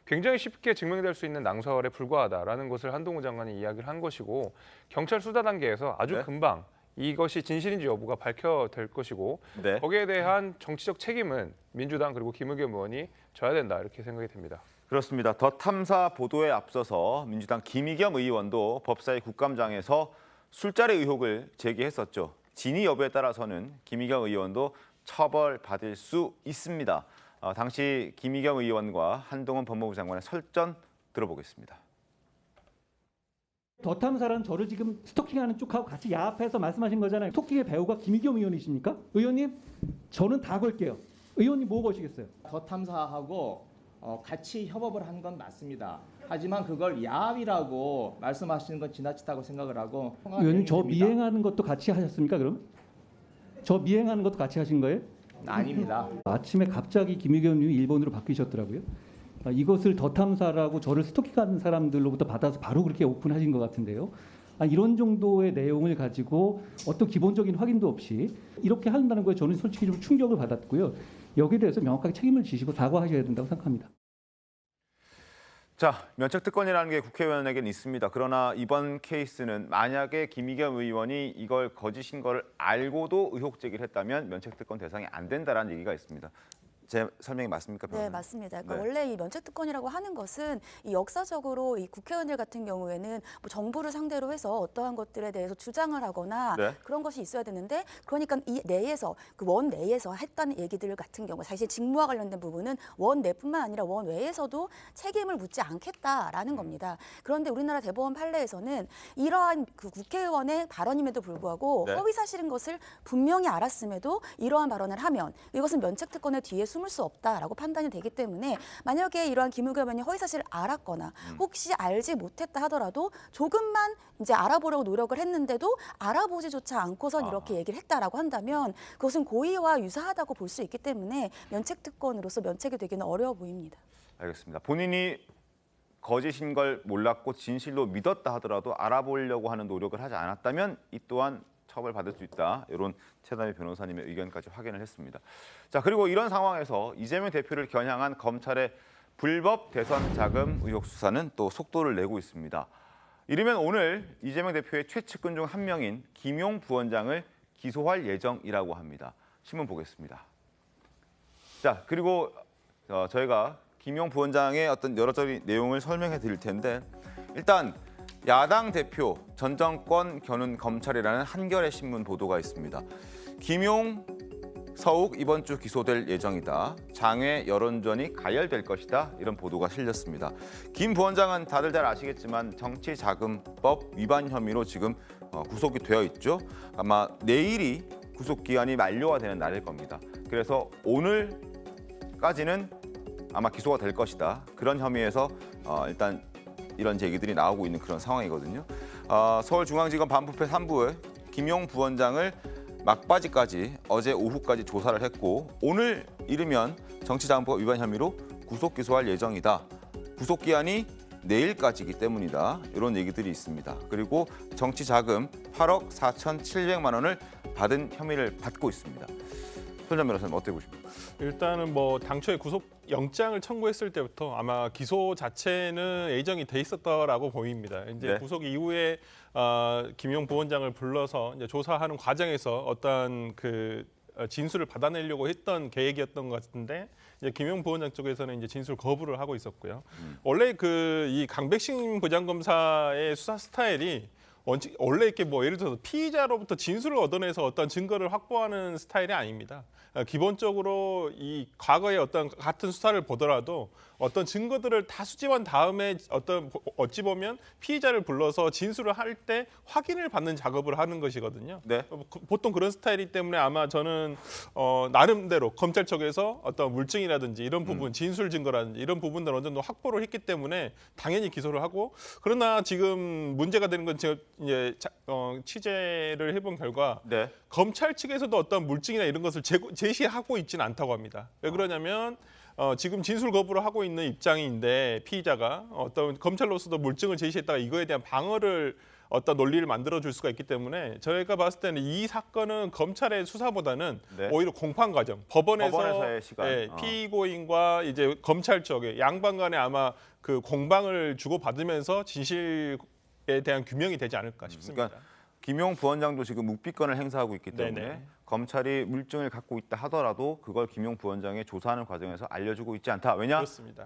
굉장히 쉽게 증명될 수 있는 낭설에 불과하다라는 것을 한동훈 장관이 이야기를 한 것이고 경찰 수사 단계에서 아주 네. 금방 이것이 진실인지 여부가 밝혀질 것이고 네. 거기에 대한 정치적 책임은 민주당 그리고 김의겸 의원이 져야 된다 이렇게 생각이 됩니다. 그렇습니다. 더 탐사 보도에 앞서서 민주당 김의겸 의원도 법사위 국감장에서 술자리 의혹을 제기했었죠. 진위 여부에 따라서는 김의겸 의원도 처벌받을 수 있습니다. 당시 김의겸 의원과 한동훈 법무부 장관의 설전 들어보겠습니다. 더 탐사란 저를 지금 스토킹하는 쪽하고 같이 야합해서 말씀하신 거잖아요. 스토킹의 배우가 김의겸 의원이십니까? 의원님, 저는 다 걸게요. 의원님 뭐 거시겠어요? 더 탐사하고 같이 협업을 한 건 맞습니다. 하지만 그걸 야합이라고 말씀하시는 건 지나치다고 생각을 하고. 의원님, 저 미행하는 것도 같이 하셨습니까? 그럼? 저 미행하는 것도 같이 하신 거예요? 아닙니다. 아침에 갑자기 김의겸 님이 일본으로 바뀌셨더라고요. 이것을 더 탐사라고 저를 스토킹하는 사람들로부터 받아서 바로 그렇게 오픈하신 것 같은데요. 이런 정도의 내용을 가지고 어떤 기본적인 확인도 없이 이렇게 한다는 거에 저는 솔직히 좀 충격을 받았고요. 여기에 대해서 명확하게 책임을 지시고 사과하셔야 된다고 생각합니다. 자, 면책특권이라는 게 국회의원에게는 있습니다. 그러나 이번 케이스는 만약에 김의겸 의원이 이걸 거짓인 걸 알고도 의혹 제기를 했다면 면책특권 대상이 안 된다라는 얘기가 있습니다. 제 설명이 맞습니까? 네, 맞습니다. 그러니까 네. 원래 이 면책특권이라고 하는 것은 이 역사적으로 이 국회의원들 같은 경우에는 뭐 정부를 상대로 해서 어떠한 것들에 대해서 주장을 하거나 네. 그런 것이 있어야 되는데 그러니까 이 내에서 그 원 내에서 했다는 얘기들 같은 경우 사실 직무와 관련된 부분은 원 내뿐만 아니라 원 외에서도 책임을 묻지 않겠다라는 겁니다. 그런데 우리나라 대법원 판례에서는 이러한 그 국회의원의 발언임에도 불구하고 네. 허위 사실인 것을 분명히 알았음에도 이러한 발언을 하면 이것은 면책특권의 뒤에 숨어 품을 수 없다라고 판단이 되기 때문에 만약에 이러한 김우겸 의원이 허위 사실을 알았거나 혹시 알지 못했다 하더라도 조금만 이제 알아보려고 노력을 했는데도 알아보지조차 않고선 이렇게 얘기를 했다라고 한다면 그것은 고의와 유사하다고 볼 수 있기 때문에 면책 특권으로서 면책이 되기는 어려워 보입니다. 알겠습니다. 본인이 거짓인 걸 몰랐고 진실로 믿었다 하더라도 알아보려고 하는 노력을 하지 않았다면 이 또한 처벌받을 수 있다. 이런 최다미 변호사님의 의견까지 확인을 했습니다. 자, 그리고 이런 상황에서 이재명 대표를 겨냥한 검찰의 불법 대선 자금 의혹 수사는 또 속도를 내고 있습니다. 이르면 오늘 이재명 대표의 최측근 중 한 명인 김용 부원장을 기소할 예정이라고 합니다. 신문 보겠습니다. 자, 그리고 저희가 김용 부원장의 어떤 여러가지 내용을 설명해 드릴 텐데 일단 야당 대표 전 정권 겨눈 검찰이라는 한겨레 신문 보도가 있습니다. 김용, 서욱 이번 주 기소될 예정이다. 장외 여론전이 가열될 것이다. 이런 보도가 실렸습니다. 김 부원장은 다들 잘 아시겠지만 정치자금법 위반 혐의로 지금 구속이 되어 있죠. 아마 내일이 구속기한이 만료가 되는 날일 겁니다. 그래서 오늘까지는 아마 기소가 될 것이다. 그런 혐의에서 일단 이런 제기들이 나오고 있는 그런 상황이거든요. 서울중앙지검 반부패 3부에 김용 부원장을 막바지까지 어제 오후까지 조사를 했고 오늘 이르면 정치자금법 위반 혐의로 구속 기소할 예정이다. 구속기한이 내일까지이기 때문이다. 이런 얘기들이 있습니다. 그리고 정치자금 8억 4,700만 원을 받은 혐의를 받고 있습니다. 손정 변호사님 어떻게 보십니까? 일단은 뭐 당초에 구속 영장을 청구했을 때부터 아마 기소 자체는 예정이 돼 있었다라고 보입니다. 이제 네. 구속 이후에 김용 부원장을 불러서 이제 조사하는 과정에서 어떤 그 진술을 받아내려고 했던 계획이었던 것 같은데 이제 김용 부원장 쪽에서는 이제 진술 거부를 하고 있었고요. 원래 그 이 강백신 부장검사의 수사 스타일이 원래 이렇게 뭐 예를 들어서 피의자로부터 진술을 얻어내서 어떤 증거를 확보하는 스타일이 아닙니다. 기본적으로 이 과거의 어떤 같은 수사를 보더라도 어떤 증거들을 다 수집한 다음에 어찌 보면 피의자를 불러서 진술을 할 때 확인을 받는 작업을 하는 것이거든요. 네. 보통 그런 스타일이기 때문에 아마 저는 나름대로 검찰 쪽에서 어떤 물증이라든지 이런 부분, 진술 증거라든지 이런 부분들 어느 정도 확보를 했기 때문에 당연히 기소를 하고 그러나 지금 문제가 되는 건 제가 이제 취재를 해본 결과 네. 검찰 측에서도 어떤 물증이나 이런 것을 제시하고 있지는 않다고 합니다. 왜 그러냐면 지금 진술 거부를 하고 있는 입장인데 피의자가 어떤 검찰로서도 물증을 제시했다가 이거에 대한 방어를 어떤 논리를 만들어줄 수가 있기 때문에 저희가 봤을 때는 이 사건은 검찰의 수사보다는 네. 오히려 공판 과정, 법원에서의 시간. 네, 피고인과 이제 검찰 쪽에 양방 간에 아마 그 공방을 주고받으면서 진실에 대한 규명이 되지 않을까 싶습니다. 그러니까 김용 부원장도 지금 묵비권을 행사하고 있기 때문에 네네. 검찰이 물증을 갖고 있다 하더라도 그걸 김용 부원장의 조사하는 과정에서 알려주고 있지 않다. 왜냐? 그렇습니다.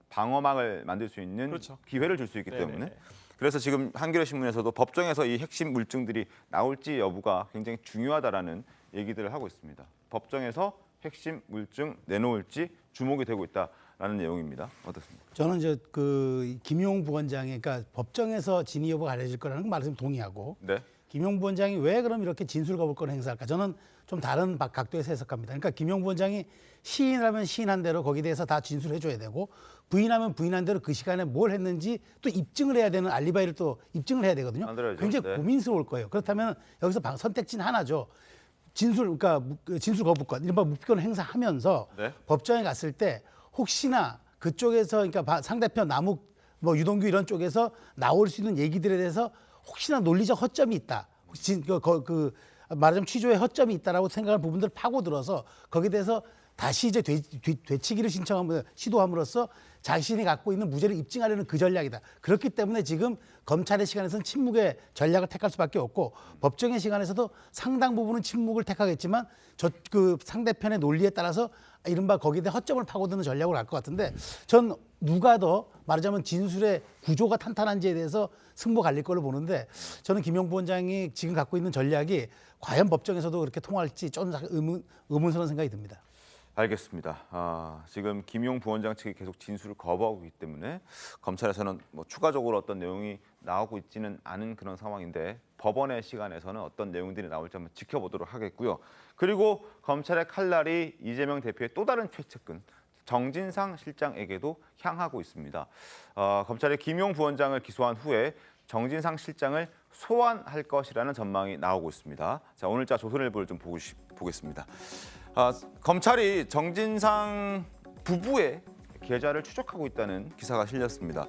방어막을 만들 수 있는 그렇죠. 기회를 줄 수 있기 네네. 때문에. 그래서 지금 한겨레 신문에서도 법정에서 이 핵심 물증들이 나올지 여부가 굉장히 중요하다라는 얘기들을 하고 있습니다. 법정에서 핵심 물증 내놓을지 주목이 되고 있다라는 내용입니다. 어떻습니까? 저는 이제 그 김용 부원장이 그러니까 법정에서 진위 여부가 알려질 거라는 말씀 동의하고 네. 김용 부원장이 왜 그럼 이렇게 진술 거부권을 행사할까? 저는 좀 다른 각도에서 해석합니다. 그러니까 김용 부원장이 시인을 하면 시인한 대로 거기에 대해서 다 진술해 줘야 되고 부인하면 부인한 대로 그 시간에 뭘 했는지 또 입증을 해야 되는 알리바이를 또 입증을 해야 되거든요. 굉장히 네. 고민스러울 거예요. 그렇다면 여기서 선택지는 하나죠. 그러니까 진술 거부권, 이른바 묵비권을 행사하면서 네. 법정에 갔을 때 혹시나 그쪽에서 그러니까 상대편 남욱 뭐 유동규 이런 쪽에서 나올 수 있는 얘기들에 대해서 혹시나 논리적 허점이 있다. 말하자면 취조에 허점이 있다라고 생각하는 부분들을 파고들어서 거기에 대해서 다시 이제 되치기를 시도함으로써 자신이 갖고 있는 무죄를 입증하려는 그 전략이다. 그렇기 때문에 지금 검찰의 시간에서는 침묵의 전략을 택할 수밖에 없고 법정의 시간에서도 상당 부분은 침묵을 택하겠지만 그 상대편의 논리에 따라서 이른바 거기에 대해 허점을 파고드는 전략으로 갈 것 같은데 전 누가 더 말하자면 진술의 구조가 탄탄한지에 대해서 승부 갈릴 걸로 보는데 저는 김용 부원장이 지금 갖고 있는 전략이 과연 법정에서도 그렇게 통할지 좀 의문스러운 생각이 듭니다. 알겠습니다. 지금 김용 부원장 측이 계속 진술을 거부하고 있기 때문에 검찰에서는 뭐 추가적으로 어떤 내용이 나오고 있지는 않은 그런 상황인데 법원의 시간에서는 어떤 내용들이 나올지 한번 지켜보도록 하겠고요. 그리고 검찰의 칼날이 이재명 대표의 또 다른 최측근 정진상 실장에게도 향하고 있습니다. 검찰이 김용 부원장을 기소한 후에 정진상 실장을 소환할 것이라는 전망이 나오고 있습니다. 자, 오늘자 조선일보를 좀 보겠습니다. 검찰이 정진상 부부의 계좌를 추적하고 있다는 기사가 실렸습니다.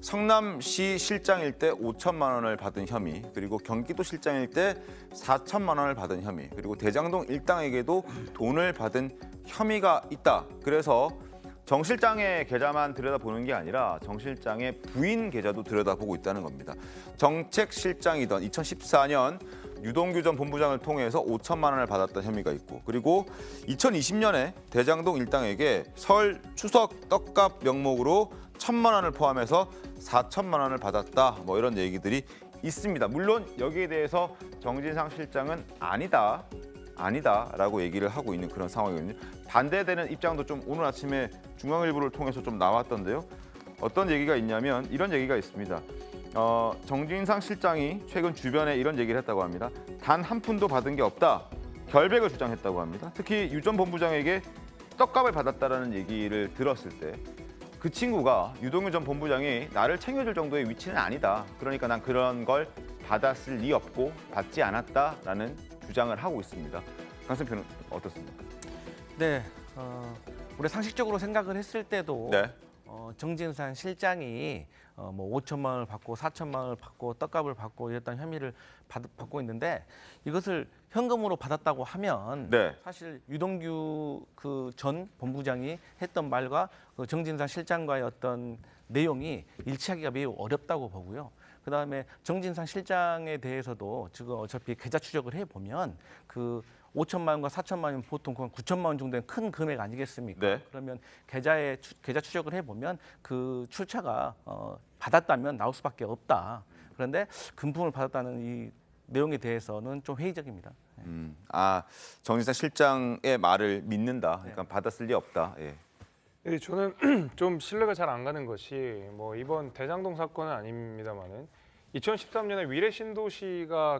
성남시 실장일 때 5천만 원을 받은 혐의, 그리고 경기도 실장일 때 4천만 원을 받은 혐의, 그리고 대장동 일당에게도 돈을 받은 혐의가 있다. 그래서 정 실장의 계좌만 들여다보는 게 아니라 정 실장의 부인 계좌도 들여다보고 있다는 겁니다. 정책실장이던 2014년 유동규 전 본부장을 통해서 5천만 원을 받았던 혐의가 있고, 그리고 2020년에 대장동 일당에게 설 추석 떡값 명목으로 1,000만 원을 포함해서 4천만 원을 받았다. 뭐 이런 얘기들이 있습니다. 물론 여기에 대해서 정진상 실장은 아니다라고 얘기를 하고 있는 그런 상황이거든요. 반대되는 입장도 좀 오늘 아침에 중앙일보를 통해서 좀 나왔던데요. 어떤 얘기가 있냐면 이런 얘기가 있습니다. 정진상 실장이 최근 주변에 이런 얘기를 했다고 합니다. 단 한 푼도 받은 게 없다. 결백을 주장했다고 합니다. 특히 유 전 본부장에게 떡값을 받았다라는 얘기를 들었을 때 그 친구가 유동규 전 본부장이 나를 챙겨줄 정도의 위치는 아니다. 그러니까 난 그런 걸 받았을 리 없고 받지 않았다라는 주장을 하고 있습니다. 강선 표는 어떻습니까? 네, 우리 상식적으로 생각을 했을 때도 네. 정진상 실장이 뭐 5천만 원을 받고 4천만 원을 받고 떡값을 받고 이랬던 혐의를 받고 있는데 이것을 현금으로 받았다고 하면 네. 사실 유동규 그 전 본부장이 했던 말과 그 정진상 실장과의 어떤 내용이 일치하기가 매우 어렵다고 보고요. 그다음에 정진상 실장에 대해서도 지금 어차피 계좌 추적을 해보면 그 5천만 원과 4천만 원 보통 9천만 원 정도는 큰 금액 아니겠습니까? 네. 그러면 계좌 추적을 해보면 그 출처가 받았다면 나올 수밖에 없다. 그런데 금품을 받았다는 이 내용에 대해서는 좀 회의적입니다. 정진상 실장의 말을 믿는다. 그러니까 받았을 리 없다. 예. 저는 좀 신뢰가 잘 안 가는 것이 뭐 이번 대장동 사건은 아닙니다만은 2013년에 위례 신도시가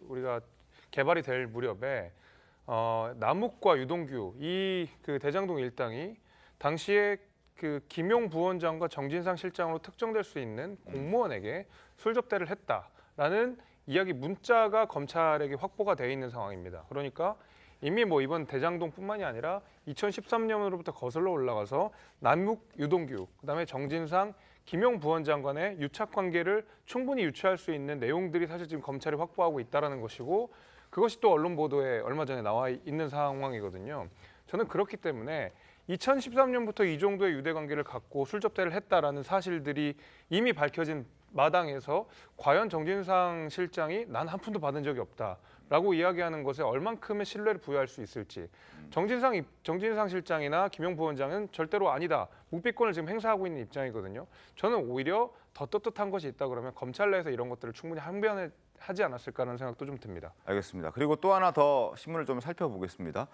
우리가 개발이 될 무렵에 남욱과 유동규 이 그 대장동 일당이 당시에 그 김용 부원장과 정진상 실장으로 특정될 수 있는 공무원에게 술 접대를 했다라는 이야기 문자가 검찰에게 확보가 돼 있는 상황입니다. 그러니까 이미 뭐 이번 대장동뿐만이 아니라 2013년으로부터 거슬러 올라가서 남욱, 유동규, 그다음에 정진상, 김용 부원장 간의 유착 관계를 충분히 유추할 수 있는 내용들이 사실 지금 검찰이 확보하고 있다라는 것이고 그것이 또 언론 보도에 얼마 전에 나와 있는 상황이거든요. 저는 그렇기 때문에 2013년부터 이 정도의 유대 관계를 갖고 술 접대를 했다라는 사실들이 이미 밝혀진 마당에서 과연 정진상 실장이 난 한 푼도 받은 적이 없다라고 이야기하는 것에 얼만큼의 신뢰를 부여할 수 있을지 정진상 실장이나 김용 부원장은 절대로 아니다. 묵비권을 지금 행사하고 있는 입장이거든요. 저는 오히려 더 떳떳한 것이 있다 그러면 검찰 내에서 이런 것들을 충분히 항변하지 않았을까라는 생각도 좀 듭니다. 알겠습니다. 그리고 또 하나 더 신문을 좀 살펴보겠습니다.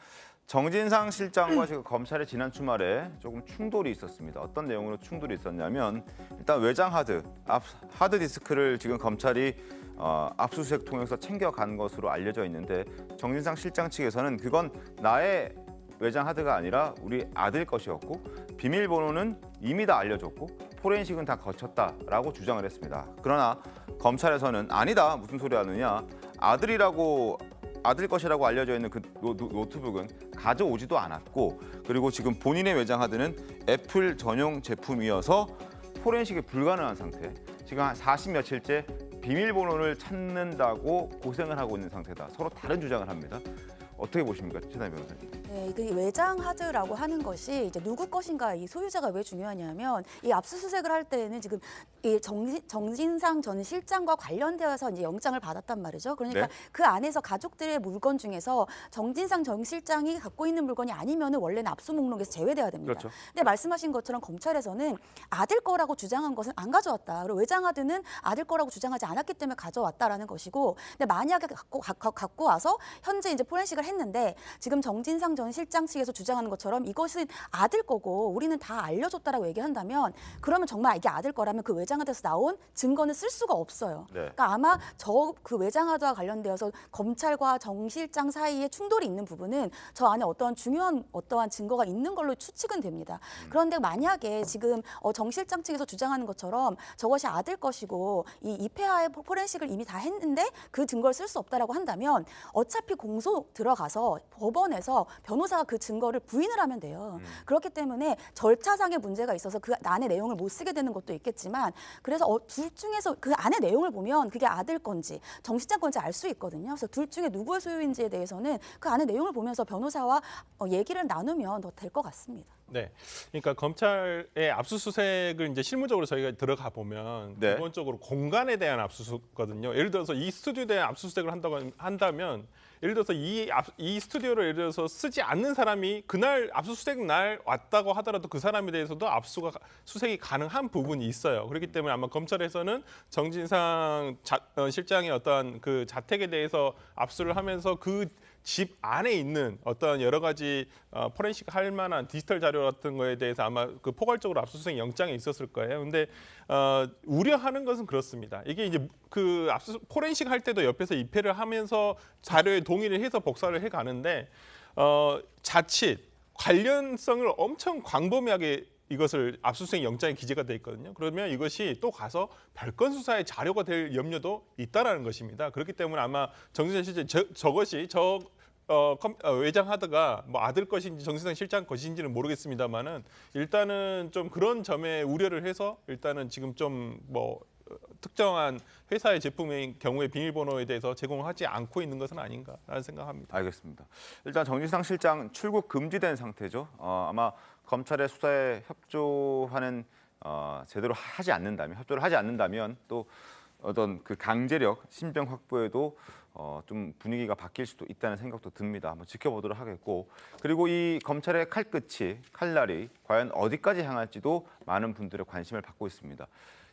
정진상 실장과 지금 검찰의 지난 주말에 조금 충돌이 있었습니다. 어떤 내용으로 충돌이 있었냐면 일단 외장 하드 디스크를 지금 검찰이 압수수색 통해서 챙겨간 것으로 알려져 있는데 정진상 실장 측에서는 그건 나의 외장 하드가 아니라 우리 아들 것이었고 비밀번호는 이미 다 알려줬고 포렌식은 다 거쳤다라고 주장을 했습니다. 그러나 검찰에서는 아니다 무슨 소리 하느냐 아들 것이라고 알려져 있는 그 노트북은 가져오지도 않았고 그리고 지금 본인의 외장 하드는 애플 전용 제품이어서 포렌식이 불가능한 상태. 지금 한 40며칠째 비밀번호를 찾는다고 고생을 하고 있는 상태다. 서로 다른 주장을 합니다. 어떻게 보십니까, 최다희 변호사님? 네, 그 외장 하드라고 하는 것이 이제 누구 것인가 이 소유자가 왜 중요하냐면 이 압수수색을 할 때는 지금 이 정진상 전 실장과 관련되어서 이제 영장을 받았단 말이죠. 그러니까 네. 그 안에서 가족들의 물건 중에서 정진상 전 실장이 갖고 있는 물건이 아니면은 원래는 압수 목록에서 제외돼야 됩니다. 그렇죠. 근데 말씀하신 것처럼 검찰에서는 아들 거라고 주장한 것은 안 가져왔다. 그리고 외장 하드는 아들 거라고 주장하지 않았기 때문에 가져왔다라는 것이고, 근데 만약에 갖고 와서 현재 이제 포렌식을 했는데 지금 정진상 이재명 전 실장 측에서 주장하는 것처럼 이것은 아들 거고 우리는 다 알려줬다라고 얘기한다면 그러면 정말 이게 아들 거라면 그 외장하드에서 나온 증거는 쓸 수가 없어요. 네. 그러니까 아마 그 외장하드와 관련되어서 검찰과 정 실장 사이에 충돌이 있는 부분은 저 안에 어떠한 증거가 있는 걸로 추측은 됩니다. 그런데 만약에 지금 정 실장 측에서 주장하는 것처럼 저것이 아들 것이고 이 입회하의 포렌식을 이미 다 했는데 그 증거를 쓸 수 없다라고 한다면 어차피 공소 들어가서 법원에서 변호사가 그 증거를 부인을 하면 돼요. 그렇기 때문에 절차상의 문제가 있어서 그 안의 내용을 못 쓰게 되는 것도 있겠지만 그래서 둘 중에서 그 안의 내용을 보면 그게 아들 건지 정 실장 건지 알 수 있거든요. 그래서 둘 중에 누구의 소유인지에 대해서는 그 안의 내용을 보면서 변호사와 얘기를 나누면 더 될 것 같습니다. 네, 그러니까 검찰의 압수수색을 이제 실무적으로 저희가 들어가 보면 네. 기본적으로 공간에 대한 압수수색거든요. 예를 들어서 이 스튜디오에 대한 압수수색을 한다면 예를 들어서 이 스튜디오를 예를 들어서 쓰지 않는 사람이 그날 압수수색 날 왔다고 하더라도 그 사람에 대해서도 압수수색이 가능한 부분이 있어요. 그렇기 때문에 아마 검찰에서는 정진상 실장의 어떤 그 자택에 대해서 압수를 하면서 그 집 안에 있는 어떤 여러 가지 포렌식 할 만한 디지털 자료 같은 거에 대해서 아마 그 포괄적으로 압수수색 영장이 있었을 거예요. 근데 우려하는 것은 그렇습니다. 이게 이제 그 포렌식 할 때도 옆에서 입회를 하면서 자료에 동의를 해서 복사를 해 가는데 자칫 관련성을 엄청 광범위하게 이것을 압수수색 영장에 기재가 돼 있거든요. 그러면 이것이 또 가서 별건 수사의 자료가 될 염려도 있다라는 것입니다. 그렇기 때문에 아마 정진상 실장 저것이 외장하드가 뭐 아들 것인지 정진상 실장 것인지는 모르겠습니다만은 일단은 좀 그런 점에 우려를 해서 일단은 지금 좀 뭐 특정한 회사의 제품의 경우에 비밀번호에 대해서 제공하지 않고 있는 것은 아닌가라는 생각합니다. 알겠습니다. 일단 정진상 실장 출국 금지된 상태죠. 아마 검찰의 수사에 협조하는 제대로 하지 않는다면 협조를 하지 않는다면 또 어떤 그 강제력 신병 확보에도 좀 분위기가 바뀔 수도 있다는 생각도 듭니다. 한번 지켜보도록 하겠고 그리고 이 검찰의 칼날이 과연 어디까지 향할지도 많은 분들의 관심을 받고 있습니다.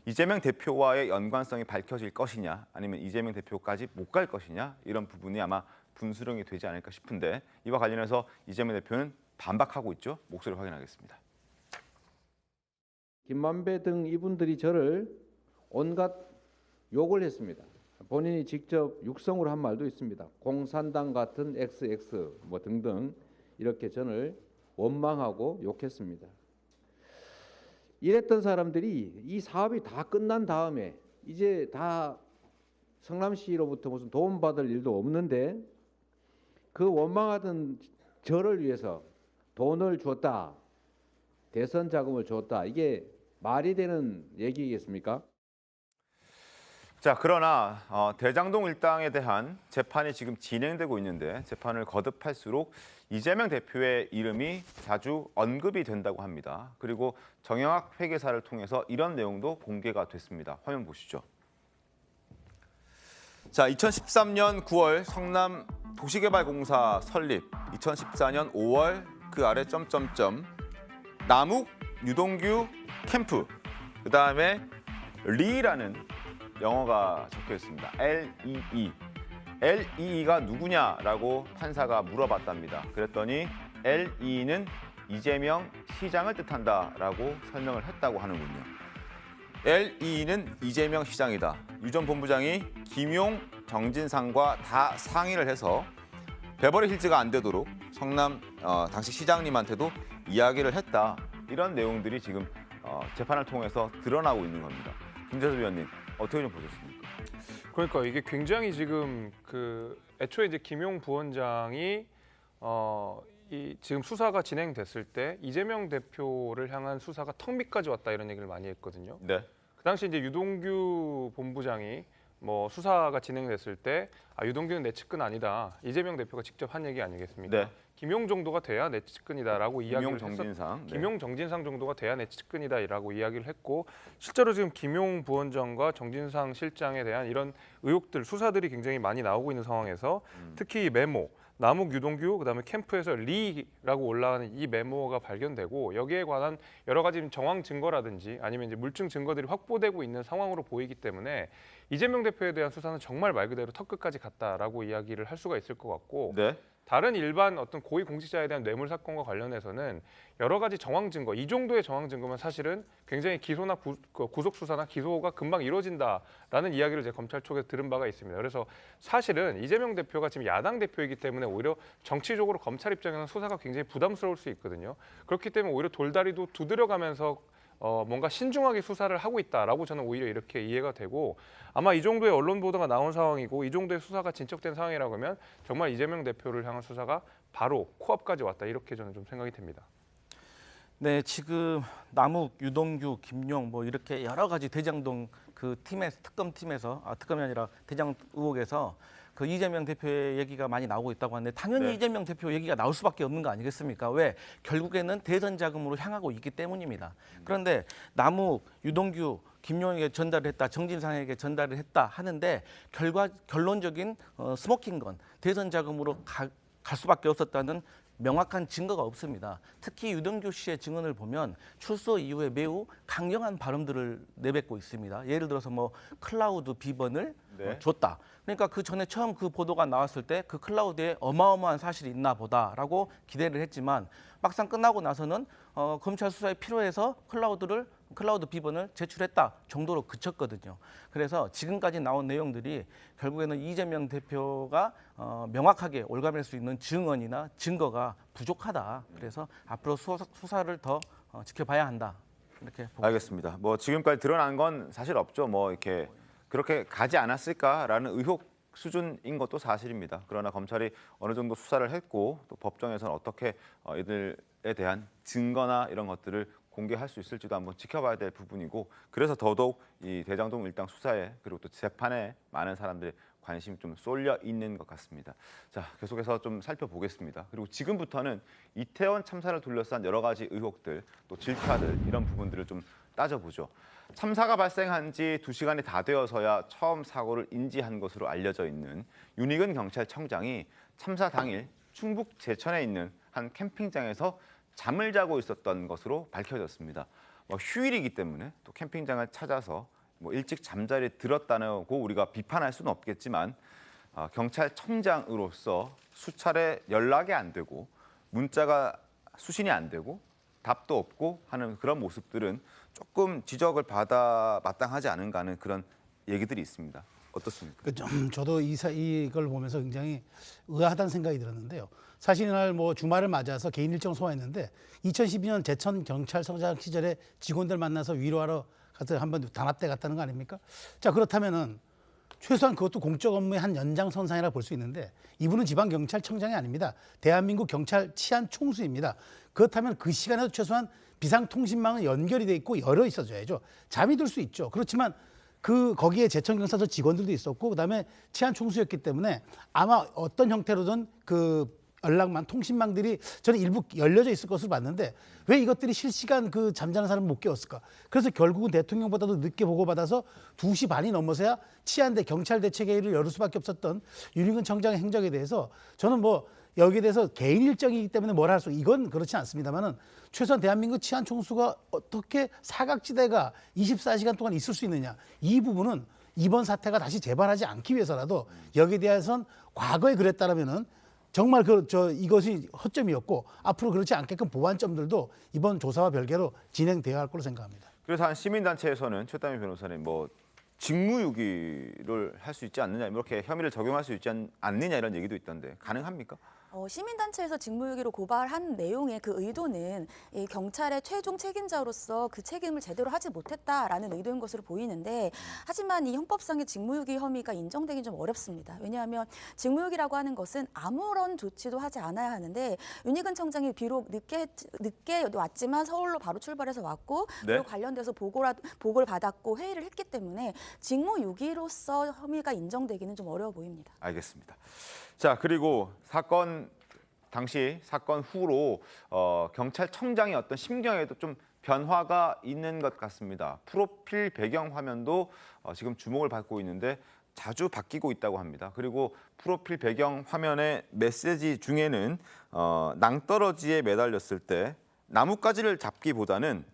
이재명 대표와의 연관성이 밝혀질 것이냐 아니면 이재명 대표까지 못 갈 것이냐 이런 부분이 아마 분수령이 되지 않을까 싶은데 이와 관련해서 이재명 대표는 반박하고 있죠. 목소리 확인하겠습니다. 김만배 등 이분들이 저를 온갖 욕을 했습니다. 본인이 직접 육성으로 한 말도 있습니다. 공산당 같은 XX 뭐 등등 이렇게 저를 원망하고 욕했습니다. 이랬던 사람들이 이 사업이 다 끝난 다음에 이제 다 성남시로부터 무슨 도움받을 일도 없는데 그 원망하던 저를 위해서 돈을 줬다. 대선 자금을 줬다. 이게 말이 되는 얘기겠습니까? 자, 그러나 대장동 일당에 대한 재판이 지금 진행되고 있는데 재판을 거듭할수록 이재명 대표의 이름이 자주 언급이 된다고 합니다. 그리고 정영학 회계사를 통해서 이런 내용도 공개가 됐습니다. 화면 보시죠. 자, 2013년 9월 성남 도시개발공사 설립, 2014년 5월 그 아래 점점점 남욱 유동규 캠프, 그 다음에 리라는 영어가 적혀 있습니다. LEE. LEE가 누구냐라고 판사가 물어봤답니다. 그랬더니 LEE는 이재명 시장을 뜻한다라고 설명을 했다고 하는군요. LEE는 이재명 시장이다. 유 전 본부장이 김용, 정진상과 다 상의를 해서 베버리 힐즈가 안 되도록 성남 당시 시장님한테도 이야기를 했다. 이런 내용들이 지금 재판을 통해서 드러나고 있는 겁니다. 김재섭 위원님, 어떻게 좀 보셨습니까? 그러니까 이게 굉장히 지금 애초에 이제 김용 부원장이 이 지금 수사가 진행됐을 때 이재명 대표를 향한 수사가 턱 밑까지 왔다 이런 얘기를 많이 했거든요. 네. 그 당시 이제 유동규 본부장이 뭐 수사가 진행됐을 때 유동규는 내 측근 아니다. 이재명 대표가 직접 한 얘기 아니겠습니까? 네. 김용 정도가 돼야 내 측근이다라고 이야기를 정진상. 네. 김용 정진상 정도가 돼야 내 측근이다라고 이야기를 했고 실제로 지금 김용 부원장과 정진상 실장에 대한 이런 의혹들 수사들이 굉장히 많이 나오고 있는 상황에서 특히 이 메모 남욱 유동규 그다음에 캠프에서 리라고 올라가는 이 메모가 발견되고 여기에 관한 여러 가지 정황 증거라든지 아니면 이제 물증 증거들이 확보되고 있는 상황으로 보이기 때문에 이재명 대표에 대한 수사는 정말 말 그대로 턱 끝까지 갔다라고 이야기를 할 수가 있을 것 같고 네. 다른 일반 어떤 고위 공직자에 대한 뇌물 사건과 관련해서는 여러 가지 정황 증거, 이 정도의 정황 증거면 사실은 굉장히 기소나 구속 수사나 기소가 금방 이루어진다라는 이야기를 제 검찰 쪽에서 들은 바가 있습니다. 그래서 사실은 이재명 대표가 지금 야당 대표이기 때문에 오히려 정치적으로 검찰 입장에서는 수사가 굉장히 부담스러울 수 있거든요. 그렇기 때문에 오히려 돌다리도 두드려가면서 뭔가 신중하게 수사를 하고 있다라고 저는 오히려 이렇게 이해가 되고, 아마 이 정도의 언론 보도가 나온 상황이고 이 정도의 수사가 진척된 상황이라고 하면 정말 이재명 대표를 향한 수사가 바로 코앞까지 왔다, 이렇게 저는 좀 생각이 됩니다. 네, 지금 남욱, 유동규, 김용 뭐 이렇게 여러 가지 대장동 그 팀에서 특검이 아니라 대장 의혹에서 그 이재명 대표의 얘기가 많이 나오고 있다고 하는데 당연히 네. 이재명 대표 얘기가 나올 수밖에 없는 거 아니겠습니까? 왜? 결국에는 대선 자금으로 향하고 있기 때문입니다. 그런데 남욱, 유동규, 김용에게 전달을 했다, 정진상에게 전달을 했다 하는데 결론적인 스모킹건, 대선 자금으로 갈 수밖에 없었다는 명확한 증거가 없습니다. 특히 유동규 씨의 증언을 보면 출소 이후에 매우 강경한 발언들을 내뱉고 있습니다. 예를 들어서 뭐 클라우드 비번을 줬다. 그러니까 그 전에 처음 그 보도가 나왔을 때 그 클라우드에 어마어마한 사실이 있나 보다라고 기대를 했지만 막상 끝나고 나서는 검찰 수사에 필요해서 클라우드 비번을 제출했다 정도로 그쳤거든요. 그래서 지금까지 나온 내용들이 결국에는 이재명 대표가 명확하게 올가맬 수 있는 증언이나 증거가 부족하다. 그래서 앞으로 수사를 더 지켜봐야 한다. 이렇게 보고 알겠습니다. 뭐 지금까지 드러난 건 사실 없죠. 뭐 이렇게 그렇게 가지 않았을까라는 의혹 수준인 것도 사실입니다. 그러나 검찰이 어느 정도 수사를 했고 또 법정에서는 어떻게 이들에 대한 증거나 이런 것들을 공개할 수 있을지도 한번 지켜봐야 될 부분이고, 그래서 더더욱 이 대장동 일당 수사에 그리고 또 재판에 많은 사람들의 관심이 좀 쏠려 있는 것 같습니다. 자, 계속해서 좀 살펴보겠습니다. 그리고 지금부터는 이태원 참사를 둘러싼 여러 가지 의혹들, 또 질타들 이런 부분들을 좀 따져보죠. 참사가 발생한 지 2시간이 다 되어서야 처음 사고를 인지한 것으로 알려져 있는 윤익은 경찰청장이 참사 당일 충북 제천에 있는 한 캠핑장에서 잠을 자고 있었던 것으로 밝혀졌습니다. 휴일이기 때문에 또 캠핑장을 찾아서 일찍 잠자리에 들었다고 우리가 비판할 수는 없겠지만 경찰청장으로서 수차례 연락이 안 되고 문자가 수신이 안 되고 답도 없고 하는 그런 모습들은 조금 지적을 받아 마땅하지 않은가 하는 그런 얘기들이 있습니다. 어떻습니까? 저도 이걸 보면서 굉장히 의아하다는 생각이 들었는데요. 사실 이날 뭐 주말을 맞아서 개인 일정 소화했는데 2012년 제천 경찰서장 시절에 직원들 만나서 위로하러 가서 한번 단합대 갔다는 거 아닙니까? 자, 그렇다면은 최소한 그것도 공적 업무의 한 연장선상이라 볼 수 있는데 이분은 지방경찰청장이 아닙니다. 대한민국 경찰 치안총수입니다. 그렇다면 그 시간에도 최소한 비상통신망은 연결이 돼 있고 열어 있어줘야죠. 잠이 들 수 있죠. 그렇지만 거기에 제천경찰서 직원들도 있었고 그다음에 치안총수였기 때문에 아마 어떤 형태로든 연락망, 통신망들이 저는 일부 열려져 있을 것으로 봤는데 왜 이것들이 실시간 잠자는 사람을 못 깨웠을까? 그래서 결국은 대통령보다도 늦게 보고받아서 2시 반이 넘어서야 치안대 경찰대책회의를 열을 수밖에 없었던 윤익은 청장의 행적에 대해서 저는 여기에 대해서 개인 일정이기 때문에 뭘 할 수, 이건 그렇지 않습니다만은 최소한 대한민국 치안총수가 어떻게 사각지대가 24시간 동안 있을 수 있느냐. 이 부분은 이번 사태가 다시 재발하지 않기 위해서라도 여기에 대해서는 과거에 그랬다라면은 정말 이것이 허점이었고 앞으로 그렇지 않게끔 보완점들도 이번 조사와 별개로 진행되어야 할 걸로 생각합니다. 그래서 한 시민단체에서는 최다미 변호사님 직무유기를 할 수 있지 않느냐, 이렇게 혐의를 적용할 수 있지 않느냐 이런 얘기도 있던데 가능합니까? 시민단체에서 직무유기로 고발한 내용의 그 의도는 이 경찰의 최종 책임자로서 그 책임을 제대로 하지 못했다라는 의도인 것으로 보이는데, 하지만 이 형법상의 직무유기 혐의가 인정되긴 좀 어렵습니다. 왜냐하면 직무유기라고 하는 것은 아무런 조치도 하지 않아야 하는데 윤익은 청장이 비록 늦게 왔지만 서울로 바로 출발해서 왔고 그리고 관련돼서 보고를 받았고 회의를 했기 때문에 직무유기로서 혐의가 인정되기는 좀 어려워 보입니다. 알겠습니다. 자, 그리고 사건 후로 경찰청장의 어떤 심경에도 좀 변화가 있는 것 같습니다. 프로필 배경 화면도 지금 주목을 받고 있는데 자주 바뀌고 있다고 합니다. 그리고 프로필 배경 화면의 메시지 중에는 낭떠러지에 매달렸을 때 나뭇가지를 잡기보다는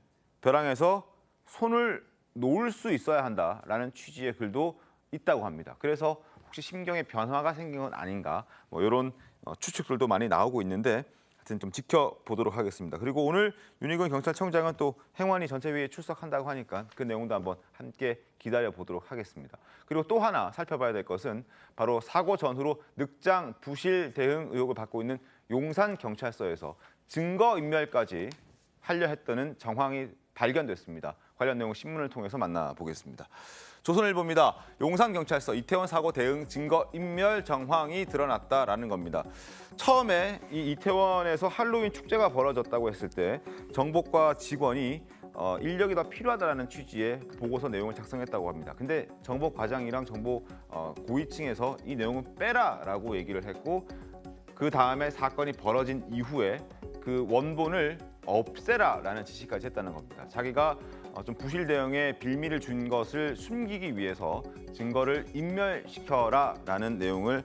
벼랑에서 손을 놓을 수 있어야 한다라는 취지의 글도 있다고 합니다. 그래서 혹시 심경에 변화가 생긴 건 아닌가 뭐 이런 추측들도 많이 나오고 있는데 하여튼 좀 지켜보도록 하겠습니다. 그리고 오늘 윤희근 경찰청장은 또 행안위 전체회의에 출석한다고 하니까 그 내용도 한번 함께 기다려보도록 하겠습니다. 그리고 또 하나 살펴봐야 될 것은 바로 사고 전후로 늑장 부실 대응 의혹을 받고 있는 용산경찰서에서 증거인멸까지 하려 했다는 정황이 발견됐습니다. 관련 내용 신문을 통해서 만나보겠습니다. 조선일보입니다. 용산경찰서 이태원 사고 대응 증거인멸 정황이 드러났다라는 겁니다. 처음에 이 이태원에서 할로윈 축제가 벌어졌다고 했을 때 정보과 직원이 인력이 더 필요하다는 취지의 보고서 내용을 작성했다고 합니다. 근데 정보과장이랑 정보 고위층에서 이 내용은 빼라라고 얘기를 했고 그 다음에 사건이 벌어진 이후에 그 원본을 없애라라는 지시까지 했다는 겁니다. 자기가 좀 부실 대응에 빌미를 준 것을 숨기기 위해서 증거를 인멸시켜라라는 내용을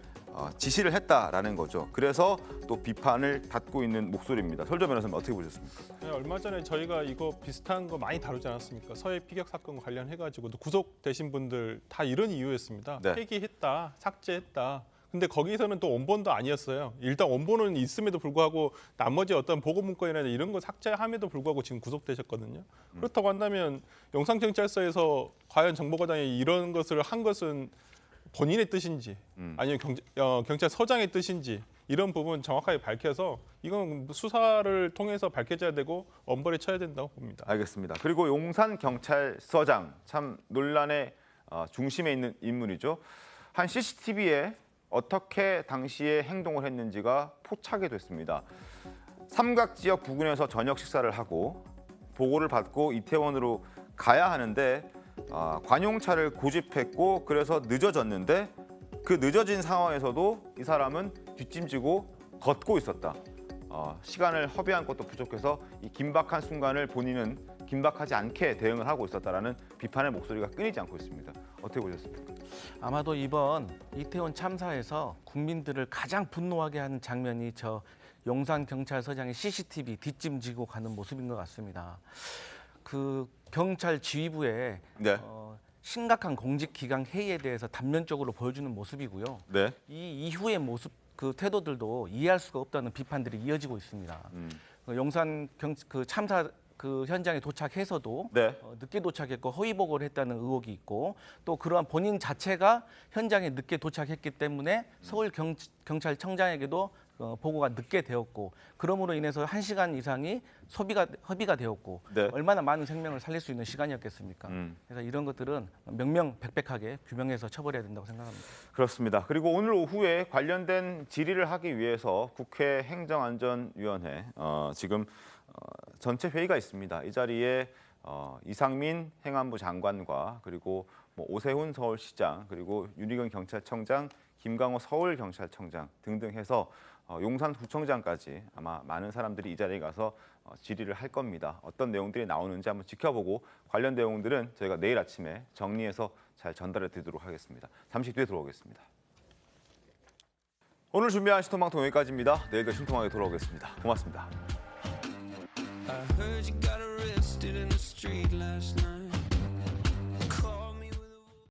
지시를 했다라는 거죠. 그래서 또 비판을 받고 있는 목소리입니다. 설조 변호사님 어떻게 보셨습니까? 네, 얼마 전에 저희가 이거 비슷한 거 많이 다루지 않았습니까? 서해 피격 사건 관련해가지고도 구속되신 분들 다 이런 이유였습니다. 네. 폐기했다, 삭제했다. 근데 거기서는 또 원본도 아니었어요. 일단 원본은 있음에도 불구하고 나머지 어떤 보고 문건이나 이런 거 삭제함에도 불구하고 지금 구속되셨거든요. 그렇다고 한다면 용산경찰서에서 과연 정보과장이 이런 것을 한 것은 본인의 뜻인지 아니면 경찰서장의 뜻인지 이런 부분 정확하게 밝혀서 이건 수사를 통해서 밝혀져야 되고 엄벌에 쳐야 된다고 봅니다. 알겠습니다. 그리고 용산경찰서장 참 논란의 중심에 있는 인물이죠. 한 CCTV에 어떻게 당시에 행동을 했는지가 포착이 됐습니다. 삼각지역 부근에서 저녁 식사를 하고 보고를 받고 이태원으로 가야 하는데 관용차를 고집했고 그래서 늦어졌는데 그 늦어진 상황에서도 이 사람은 뒷짐지고 걷고 있었다. 시간을 허비한 것도 부족해서 이 긴박한 순간을 본인은 긴박하지 않게 대응을 하고 있었다라는 비판의 목소리가 끊이지 않고 있습니다. 어떻게 보셨습니까? 아마도 이번 이태원 참사에서 국민들을 가장 분노하게 한 장면이 저 용산경찰서장의 CCTV 뒷짐지고 가는 모습인 것 같습니다. 그 경찰 지휘부의 네. 심각한 공직기강 회의에 대해서 단면적으로 보여주는 모습이고요. 네. 이 이후의 모습, 그 태도들도 이해할 수가 없다는 비판들이 이어지고 있습니다. 용산 그 참사 그 현장에 도착해서도 네. 늦게 도착했고 허위 보고를 했다는 의혹이 있고 또 그러한 본인 자체가 현장에 늦게 도착했기 때문에 서울 경찰청장에게도 보고가 늦게 되었고 그러므로 인해서 1시간 이상이 허비가 되었고 네. 얼마나 많은 생명을 살릴 수 있는 시간이었겠습니까? 그래서 이런 것들은 명명백백하게 규명해서 처벌해야 된다고 생각합니다. 그렇습니다. 그리고 오늘 오후에 관련된 질의를 하기 위해서 국회 행정안전위원회 지금 전체 회의가 있습니다. 이 자리에 이상민 행안부 장관과 그리고 오세훈 서울시장 그리고 윤희근 경찰청장, 김강호 서울경찰청장 등등 해서 용산구청장까지 아마 많은 사람들이 이 자리에 가서 질의를 할 겁니다. 어떤 내용들이 나오는지 한번 지켜보고 관련 내용들은 저희가 내일 아침에 정리해서 잘 전달해 드리도록 하겠습니다. 잠시 뒤에 들어오겠습니다. 오늘 준비한 신통방통 여기까지입니다. 내일도 신통하게 돌아오겠습니다. 고맙습니다. I heard you got arrested in the street last night.